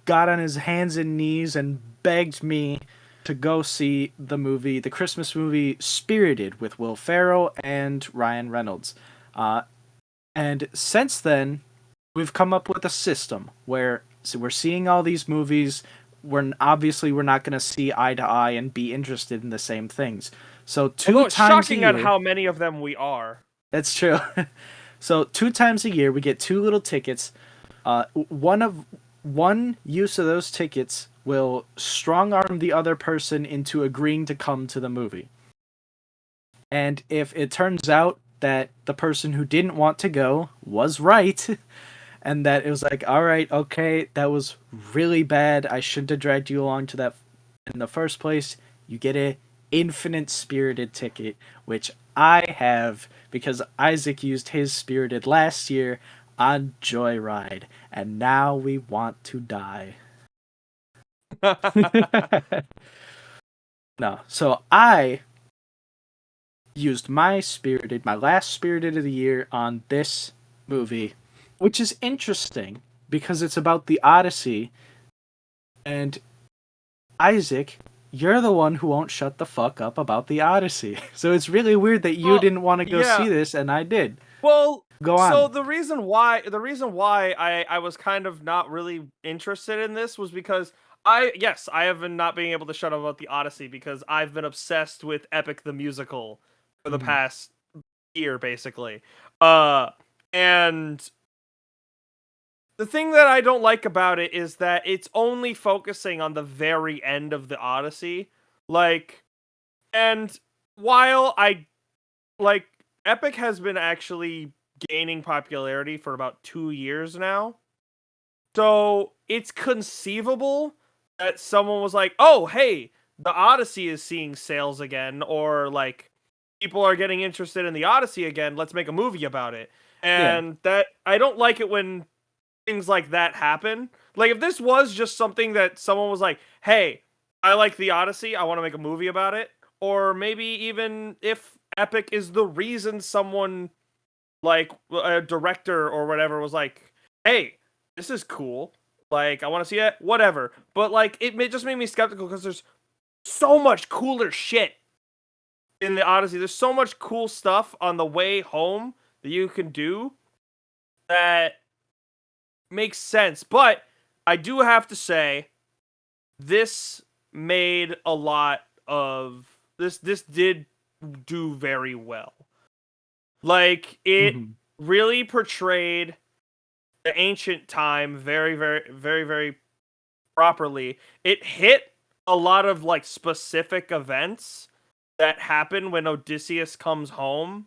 got on his hands and knees and begged me to go see the Christmas movie Spirited with Will Ferrell and Ryan Reynolds. And since then, we've come up with a system where we're seeing all these movies. We're not going to see eye to eye and be interested in the same things. So times shocking a year, at how many of them we are. That's true. So 2 times a year, we get 2 little tickets. One use of those tickets will strong arm the other person into agreeing to come to the movie. And if it turns out that the person who didn't want to go was right, and that it was like, all right, okay, that was really bad, I shouldn't have dragged you along to that In the first place, you get a infinite spirited ticket, which I have because Isaac used his spirited last year on Joyride, and now we want to die. No, so I used my last spirited of the year on this movie, which is interesting because it's about the Odyssey, and Isaac, you're the one who won't shut the fuck up about the Odyssey. So it's really weird that you didn't want to go see this and I did. Well, go on. So the reason why I was kind of not really interested in this was because I have been not being able to shut up about the Odyssey because I've been obsessed with Epic the Musical for the past year, basically. And the thing that I don't like about it is that it's only focusing on the very end of the Odyssey. And while Epic has been actually gaining popularity for about 2 years now, so it's conceivable that someone was like, oh, hey, the Odyssey is seeing sales again, or people are getting interested in the Odyssey again, let's make a movie about it. And that I don't like it when things like that happen. Like, if this was just something that someone was like, hey, I like the Odyssey, I want to make a movie about it, or maybe even if Epic is the reason someone, like a director or whatever, was like, hey, this is cool, I want to see it, whatever. But it just made me skeptical because there's so much cooler shit in the Odyssey. There's so much cool stuff on the way home that you can do that makes sense. But I do have to say, this made a lot of this did do very well. It really portrayed the ancient time very, very, very, very properly. It hit a lot of specific events that happen when Odysseus comes home.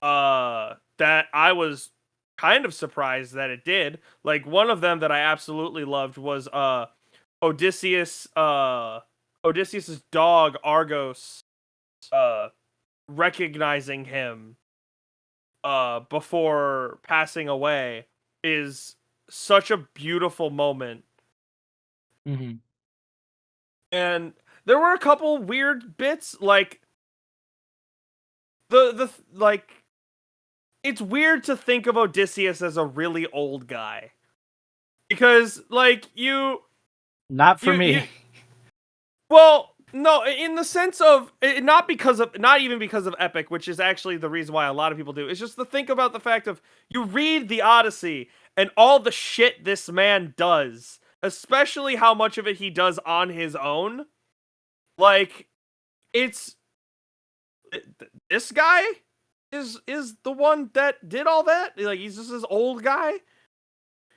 That I was kind of surprised that it did. One of them that I absolutely loved was Odysseus's dog Argos recognizing him before passing away is such a beautiful moment. And there were a couple weird bits, it's weird to think of Odysseus as a really old guy. Because, Not for me. Well, no, in the sense of, not even because of Epic, which is actually the reason why a lot of people do. It's just to think about the fact of, you read the Odyssey, and all the shit this man does, especially how much of it he does on his own. It's... This guy is the one that did all that? He's just this old guy?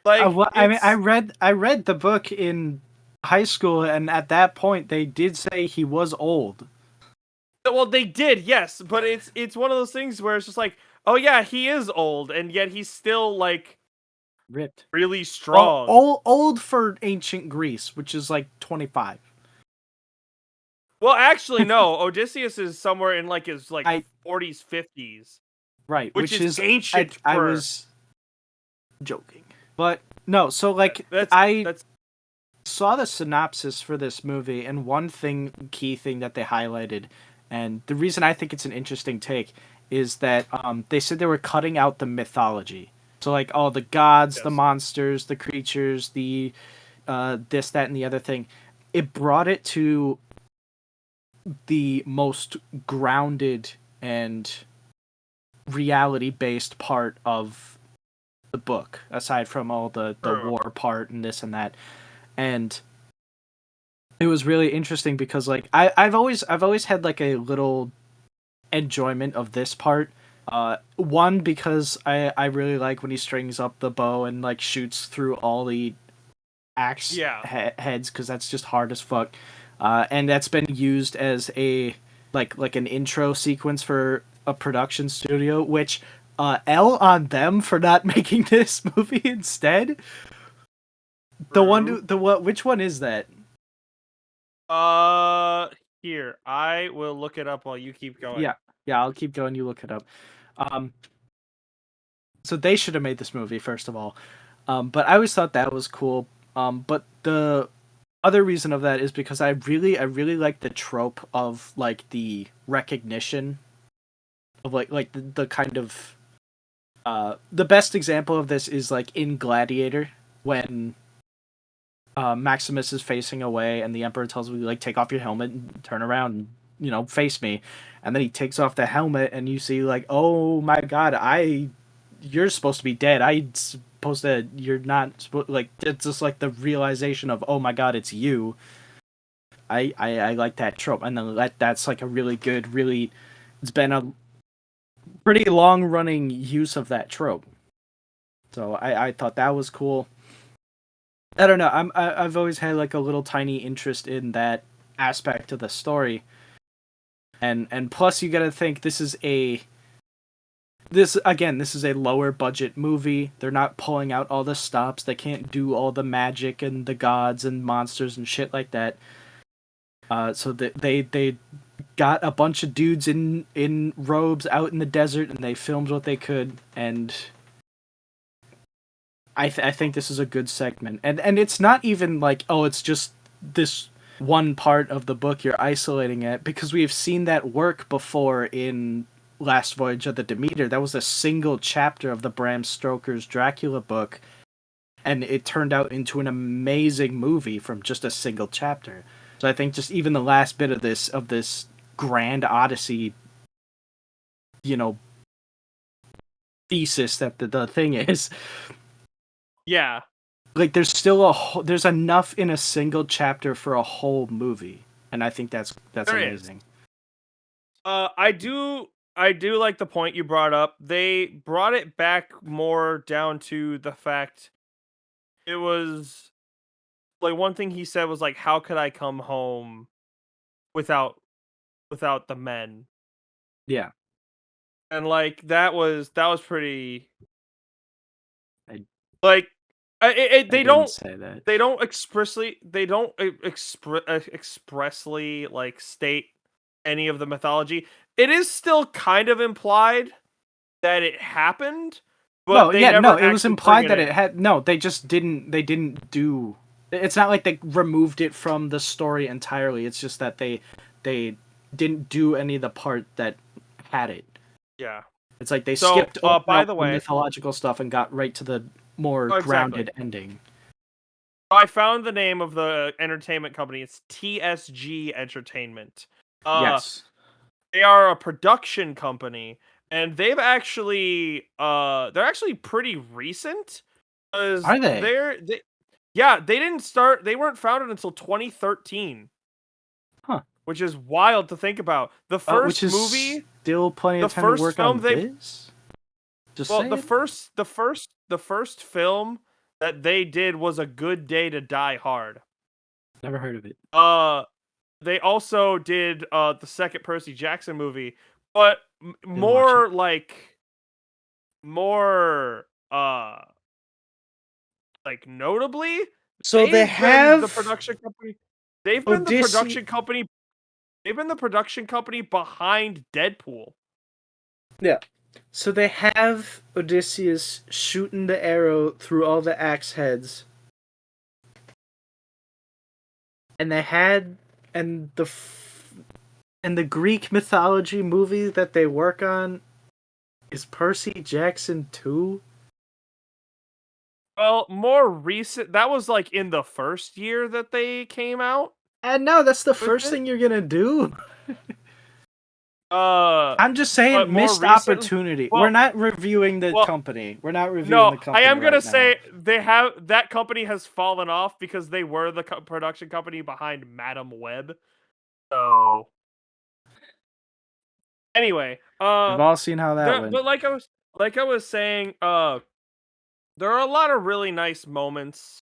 I read the book in high school, and at that point they did say he was old. Well, they did, yes, but it's one of those things where it's just oh yeah, he is old, and yet he's still ripped, really strong. Old for ancient Greece, which is 25. Well, actually, no. Odysseus is somewhere in his 40s, 50s. Right, which is ancient. I was joking, but no. So I saw the synopsis for this movie, and one key thing that they highlighted, and the reason I think it's an interesting take, is that they said they were cutting out the mythology. So all the gods, the monsters, the creatures, the this, that, and the other thing. It brought it to the most grounded and reality-based part of the book, aside from all the war part and this and that. And it was really interesting because I've always had a little enjoyment of this part. One, because I really like when he strings up the bow and shoots through all the axe heads, because that's just hard as fuck. And that's been used as a an intro sequence for a production studio, which L on them for not making this movie instead. Which one is that? Here, I will look it up while you keep going. Yeah, I'll keep going. You look it up. So they should have made this movie first of all, but I always thought that was cool. But the other reason of that is because I really like the trope of like the recognition of like the kind of the best example of this is like in Gladiator when Maximus is facing away and the Emperor tells him like take off your helmet and turn around and face me, and then he takes off the helmet and you see like, oh my god, you're supposed to be dead. You're not supposed, like, it's just like the realization of, oh my god, it's you. I like that trope, and then that's like a really good, really, it's been a pretty long running use of that trope. So I thought that was cool. I don't know. I've always had like a little tiny interest in that aspect of the story, and plus you got to think this is a lower budget movie. They're not pulling out all the stops. They can't do all the magic and the gods and monsters and shit like that. So they got a bunch of dudes in robes out in the desert, and they filmed what they could. And I think this is a good segment. And it's not even like, oh, it's just this one part of the book you're isolating it, because we've seen that work before in Last Voyage of the Demeter. That was a single chapter of the Bram Stoker's Dracula book, and it turned out into an amazing movie from just a single chapter. So I think just even the last bit of this grand odyssey, thesis that the thing is, Yeah, like there's there's enough in a single chapter for a whole movie, and I think that's there amazing. is. I do like the point you brought up. They brought it back more down to the fact it was like one thing he said was like, how could I come home without the men? Yeah, And like that was pretty I like I didn't say that. they don't expressly like state any of the mythology. It is still kind of implied that it happened, but Well, they yeah, no, never it was actually bring implied it that in. it had no. They didn't do. It's not like they removed it from the story entirely. It's just that they didn't do any of the part that had it. Yeah. It's like they So, skipped over by all the the way, mythological stuff and got right to the more oh, exactly. grounded ending. I found the name of the entertainment company. It's TSG Entertainment. Uh, Yes. they are a production company, and they're actually pretty recent because Are they? yeah, they weren't founded until 2013, Huh. which is wild to think about. Which is still plenty The of time to first work film on they this. Just well, saying. the first film that they did was A Good Day to Die Hard. Never heard of it. They also did the second Percy Jackson movie, but Didn't watch it. more like notably, So they they've been the have production company. They've been the Odyssey. production company. They've been the production company behind Deadpool. Yeah. So they have Odysseus shooting the arrow through all the axe heads. And they had and the Greek mythology movie that they work on is Percy Jackson 2. Well, more recent. That was like in the first year that they came out And no, that's the with first it. thing you're gonna do. Uh, I'm just but saying, more missed recent. opportunity. We're Well, not reviewing the well, company. We're not reviewing no, the I company am gonna right now. say that company has fallen off because they were the production company behind Madam Web. So anyway, We've all seen how that went. but like I was saying, there are a lot of really nice moments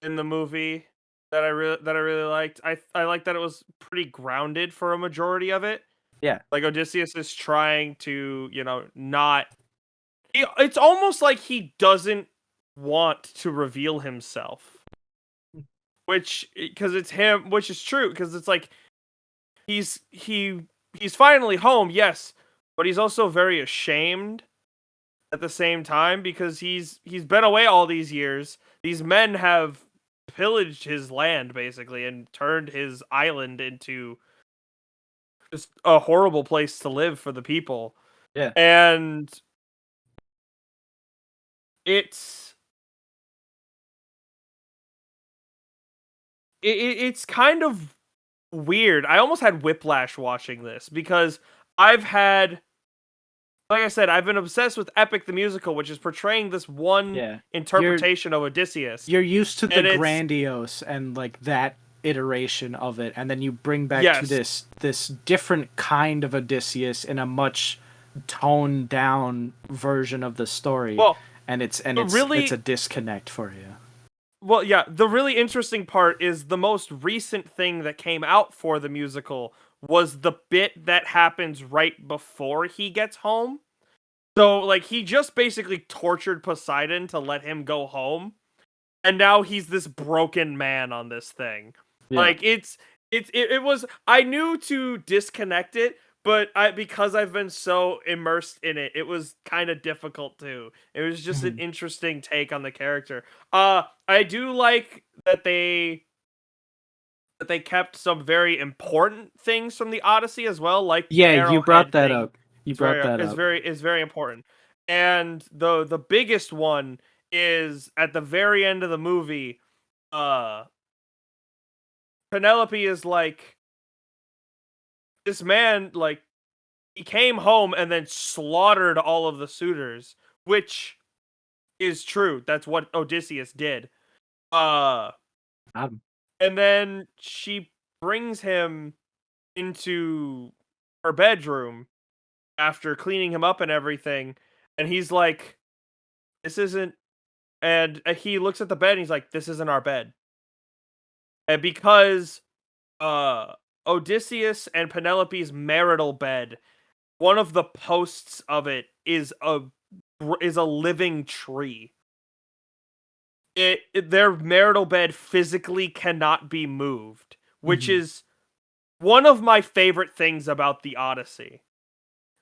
in the movie that I really liked. I like that it was pretty grounded for a majority of it. Yeah. Like Odysseus is trying to, not. It's almost like he doesn't want to reveal himself. which because it's him, which is true because it's like he's finally home, yes, but he's also very ashamed at the same time because he's been away all these years. These men have pillaged his land basically and turned his island into just a horrible place to live for the people. Yeah. And it's it's kind of weird. I almost had whiplash watching this because I've had, like I said, I've been obsessed with Epic the Musical, which is portraying this one interpretation of Odysseus. You're used to the and grandiose and like that iteration of it, and then you bring back to this different kind of Odysseus in a much toned down version of the story. Well, it's a disconnect for you. Well, yeah, the really interesting part is the most recent thing that came out for the musical was the bit that happens right before he gets home. So, like, he just basically tortured Poseidon to let him go home, and now he's this broken man on this thing. Yeah. Like, it was, I knew to disconnect it, but because I've been so immersed in it, it was kind of difficult too. It was just an interesting take on the character. I do like that they kept some very important things from the Odyssey as well, like yeah, you brought that up. Is very important. And the biggest one is at the very end of the movie. Penelope is like, this man, like, he came home and then slaughtered all of the suitors, which is true. That's what Odysseus did. And then she brings him into her bedroom after cleaning him up and everything, and he's like, this isn't, and he looks at the bed and he's like, this isn't our bed. And because Odysseus and Penelope's marital bed, one of the posts of it is a living tree. Their marital bed physically cannot be moved, which is one of my favorite things about the Odyssey.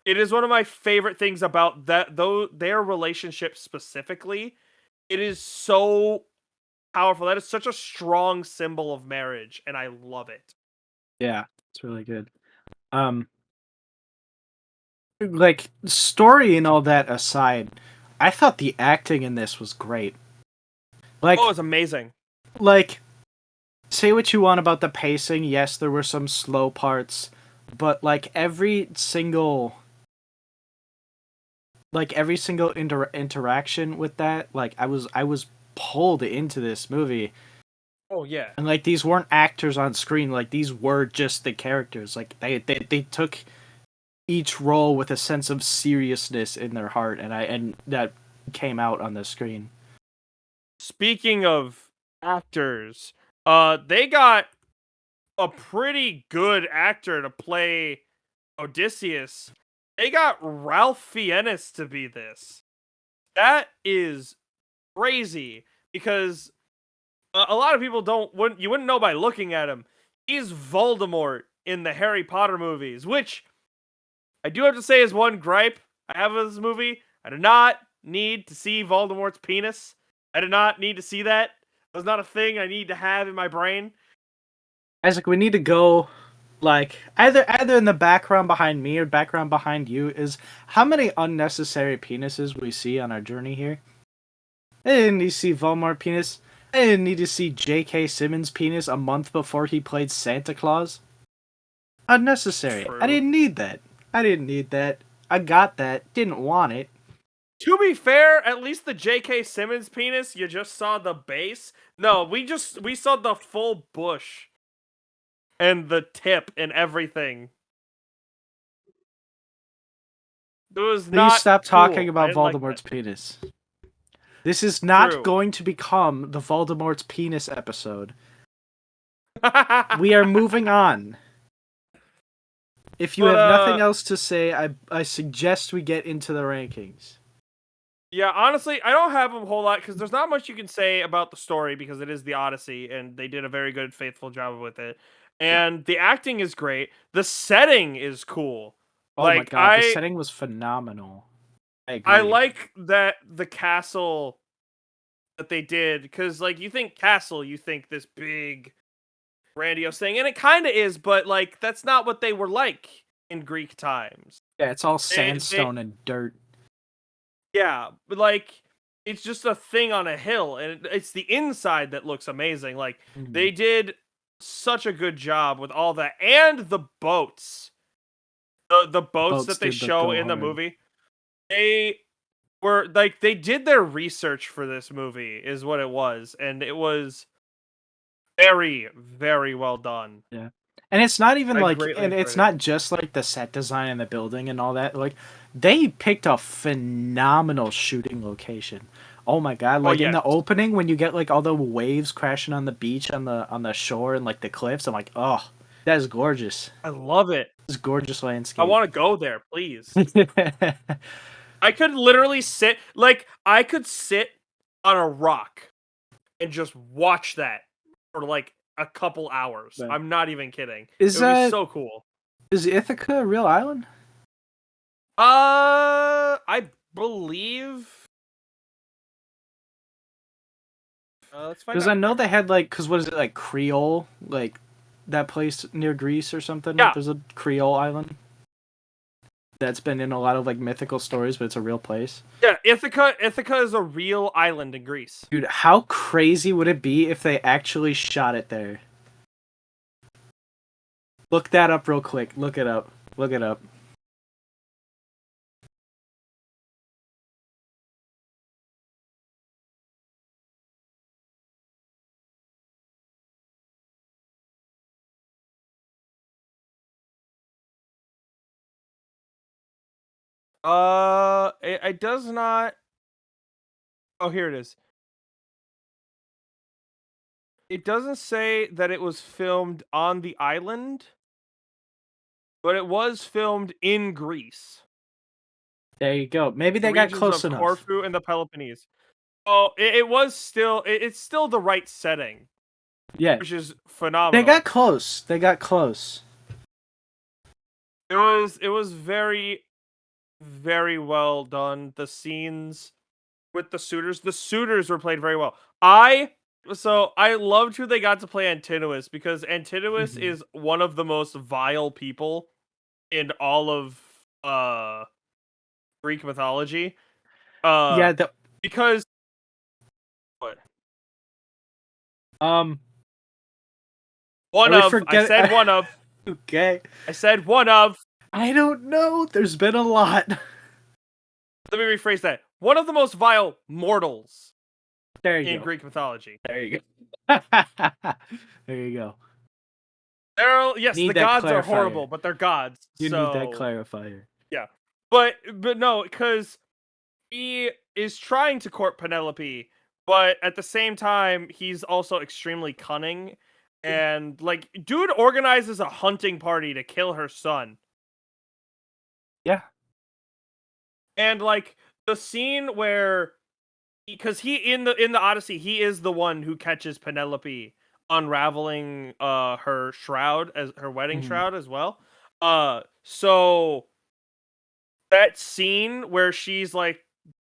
It is one of my favorite things about that, though, their relationship specifically. It is so powerful. That is such a strong symbol of marriage, and I love it. Yeah, it's really good. Like, story and all that aside, I thought the acting in this was great. Like, oh, it's amazing. Like, say what you want about the pacing. Yes, there were some slow parts, but like every single interaction with that, like I was pulled into this movie. Oh yeah. And like these weren't actors on screen, like these were just the characters. Like they took each role with a sense of seriousness in their heart, and that came out on the screen. Speaking of actors, they got a pretty good actor to play Odysseus. They got Ralph Fiennes to be this. That is crazy because a lot of people you wouldn't know by looking at him. He's Voldemort in the Harry Potter movies, which I do have to say is one gripe I have of this movie. I do not need to see Voldemort's penis. I did not need to see that. It was not a thing I need to have in my brain. Isaac, we need to go, like, either in the background behind me or background behind you is how many unnecessary penises we see on our journey here. I didn't need to see Voldemort penis. I didn't need to see J.K. Simmons' penis a month before he played Santa Claus. Unnecessary. True. I didn't need that. I got that. Didn't want it. To be fair, at least the J.K. Simmons penis, you just saw the base. No, we saw the full bush. And the tip and everything. It was not Please stop talking cool. about Voldemort's penis. This is not going to become the Voldemort's penis episode. We are moving on. If you have nothing else to say, I suggest we get into the rankings. Yeah, honestly, I don't have a whole lot because there's not much you can say about the story because it is the Odyssey and they did a very good, faithful job with it. And the acting is great. The setting is cool. Oh my Like god, the setting was phenomenal. I I agree. like that the castle that they did because like you think castle, you think this big grandiose thing, and it kind of is, but like that's not what they were like in Greek times. Yeah, it's all They sandstone and dirt. Yeah, but like it's just a thing on a hill, and it's the inside that looks amazing. Like Mhm. they did such a good job with all that, and the boats, the boats Boats that they did show go in the hard. movie, they were like they did their research for this movie, is what it was, and it was very, very well done. Yeah. And it's not even I like, greatly and it's enjoyed it. not just like the set design and the building and all that. Like, they picked a phenomenal shooting location. Oh my god! Oh Like in yes, the opening, when you get like all the waves crashing on the beach, on the shore, and like the cliffs, I'm like, oh, that is gorgeous. I love it. This gorgeous I landscape. want to go there, please. I could literally sit like I could sit on a rock and just watch that for like a couple hours. But I'm not even kidding. It is would be so cool. is Ithaca a real island? I believe. Let's find Because I out know here. they had like, because what is it, like Creole, like that place near Greece or something? Yeah, There's a Creole island that's been in a lot of like mythical stories, but it's a real place. yeah. Ithaca is a real island in Greece. Dude, how crazy would it be if they actually shot it there? Look that up real quick. Look it up. Look it up. It does not. Oh, here it is. It doesn't say that it was filmed on the island, but it was filmed in Greece. There you go. Maybe The they got regions close of enough. Corfu and the Peloponnese. Oh, it was still it's still the right setting, Yeah. which is They got phenomenal. close. They got close. It was very, very well done. The scenes with the suitors were played very well. I loved who they got to play Antinous because Antinous Mhm. is one of the most vile people in all of Greek mythology. Uh Yeah, the because what? um I One would of I forget said one of okay. I said one of I don't know. There's been a lot. let me rephrase that. One of the most vile mortals There you in go. Greek mythology. There you go. There you go. Yes, the Need that gods are clarifier. horrible, but they're gods. You need that So clarifier. yeah, but no, because he is trying to court Penelope, but at the same time, he's also extremely cunning. And like, dude organizes a hunting party to kill her son. Yeah. And like the scene where because he in the Odyssey, he is the one who catches Penelope unraveling her shroud as her wedding Mhm. shroud as well. So that scene where she's like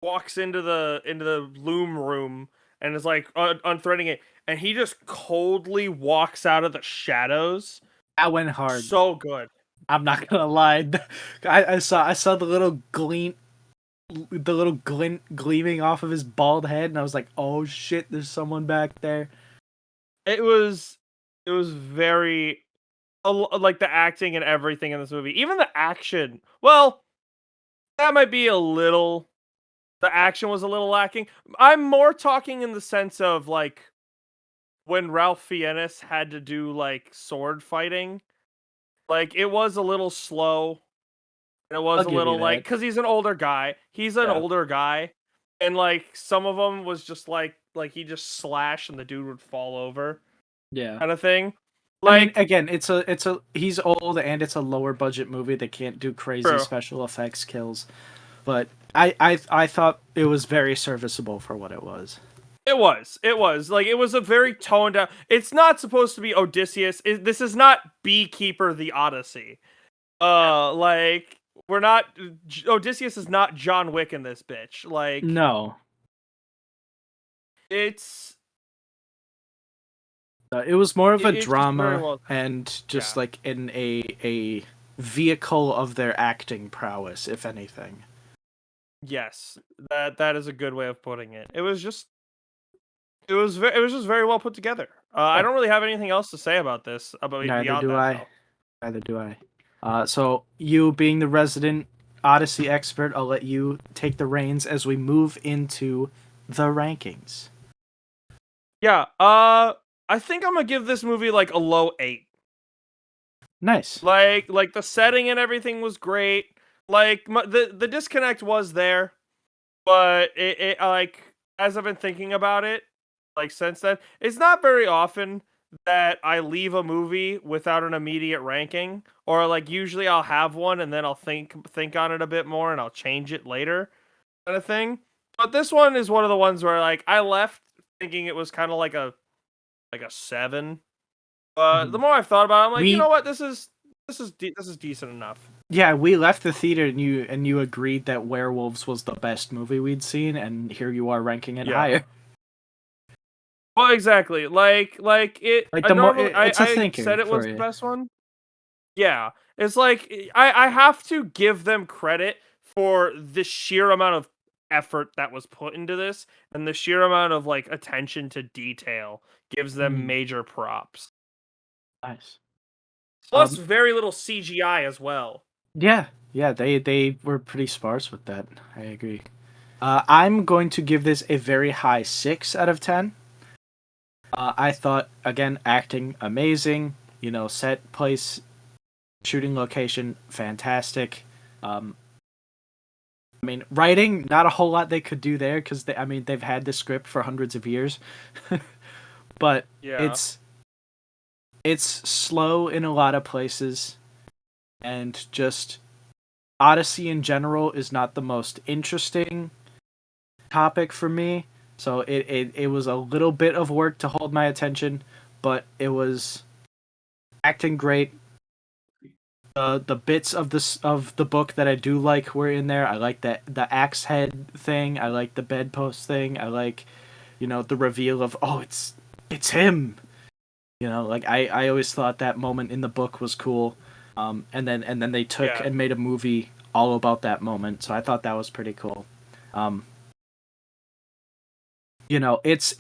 walks into the loom room and is like unthreading it, and he just coldly walks out of the shadows. That went hard. So good. I'm not gonna lie. I saw the little glint gleaming off of his bald head, and I was like, "Oh shit, there's someone back there." It was very like the acting and everything in this movie, even the action. Well, that might be a little. The action was a little lacking. I'm more talking in the sense of like when Ralph Fiennes had to do like sword fighting. Like it was a little slow. And it I'll was a give you little like that. because he's an older guy. He's an Yeah. older guy, and like some of them was just like he just slash and the dude would fall over Yeah. kind of thing. I mean, Like again, it's a he's old and it's a lower budget movie. They can't do crazy true. special effects kills. but I thought it was very serviceable for what it was. It was like it was a very toned down. It's not supposed to be Odysseus. This is not Beekeeper the Odyssey. Like we're not. Odysseus is not John Wick in this bitch. Like No, it's it was more of a it's just very drama well. and just Yeah. like in a vehicle of their acting prowess, if anything. Yes, that is a good way of putting it. It was just it was just very well put together. I Yeah. don't really have anything else to say about this Neither beyond do that I. though. Neither do I. So you being the resident Odyssey expert, I'll let you take the reins as we move into the rankings. Yeah. I think I'm gonna give this movie like a low 8. Nice. Like the setting and everything was great. Like the disconnect was there, but it like as I've been thinking about it, like since then, it's not very often that I leave a movie without an immediate ranking, or like usually I'll have one and then I'll think on it a bit more and I'll change it later, kind of thing. But this one is one of the ones where like I left thinking it was kind of like a 7. But the Mhm. more I've thought about it, I'm like, you know We what, this is decent enough. Yeah, we left the theater and you agreed that Werewolves was the best movie we'd seen, and here you are ranking it Yeah. higher. Well, exactly. Like it. Like I the more normally it's a I said thinker it for was the you. best one. Yeah, it's like I have to give them credit for the sheer amount of effort that was put into this, and the sheer amount of like attention to detail gives them Mm, major props. nice. Plus, very little CGI as well. Yeah, yeah, they were pretty sparse with that. I agree. I'm going to give this a very high 6 out of 10. I thought again, acting amazing. You know, set, place, shooting location, fantastic. Um, I mean, writing, not a whole lot they could do there because I mean, they've had the script for hundreds of years, but Yeah, it's it's slow in a lot of places, and just Odyssey in general is not the most interesting topic for me. So it was a little bit of work to hold my attention, but it was acting great. The bits of the book that I do like were in there. I like that the axe head thing. I like the bedpost thing. I like, you know, the reveal of, oh, it's him. You know, like I always thought that moment in the book was cool. And then they took yeah. and made a movie all about that moment. So I thought that was pretty cool. Um, you know, it's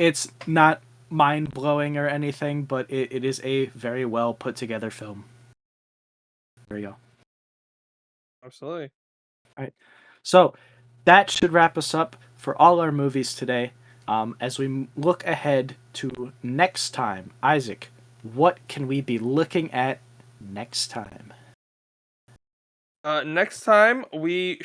not mind blowing or anything, but it is a very well put together film. There you go. Absolutely. All right. So that should wrap us up for all our movies today. As we look ahead to next time, Isaac, what can we be looking at next time? Next time we're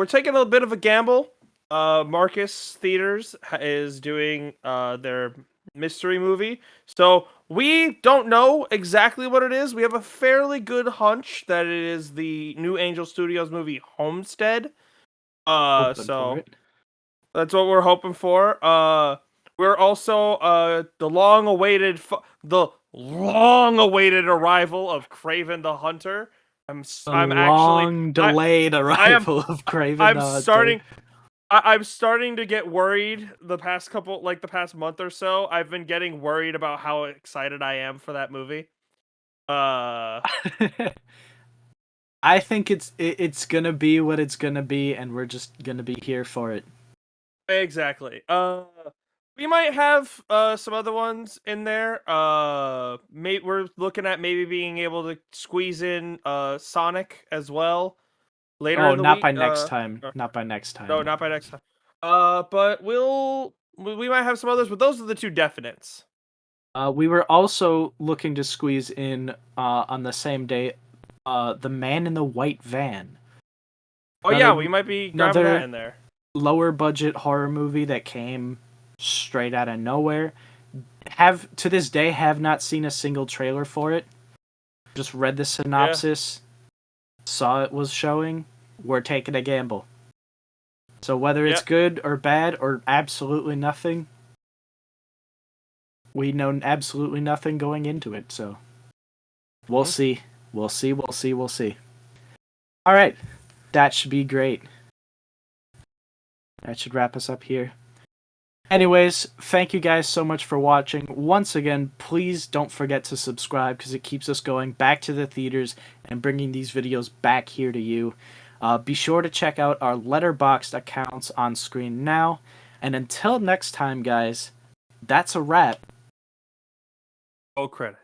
taking a bit of a gamble. Marcus Theaters is doing their mystery movie. So we don't know exactly what it is. We have a fairly good hunch that it is the new Angel Studios movie Homestead. Open for So it. that's what we're hoping for. We're also the long awaited arrival of Craven the Hunter. The I'm actually long delayed I am arrival of Craven I'm the Hunter. starting I'm starting to get worried the past month or so. I've been getting worried about how excited I am for that movie. Uh I think it's gonna be what it's gonna be, and we're just gonna be here for it. exactly. We might have some other ones in there. We're looking at maybe being able to squeeze in Sonic as well later Oh, in the not by week. next time. Not by next No, time. not by next time. But we might have some others, but those are the two definites. We were also looking to squeeze in on the same day, the Man in the White Van. Oh yeah, Another we might be grabbing that another in there. lower budget horror movie that came straight out of nowhere. Have to this day have not seen a single trailer for it. Just read the Yeah. synopsis, saw it was showing. We're taking a gamble. So whether it's good or bad or absolutely nothing, we know absolutely nothing going into it. So we'll see. We'll see. We'll see. We'll see. All right. That should be great. That should wrap us up here. Anyways, thank you guys so much for watching. Once again, please don't forget to subscribe because it keeps us going back to the theaters and bringing these videos back here to you. Be sure to check out our Letterboxd accounts on screen now. And until next time, guys, that's a wrap. Roll credits.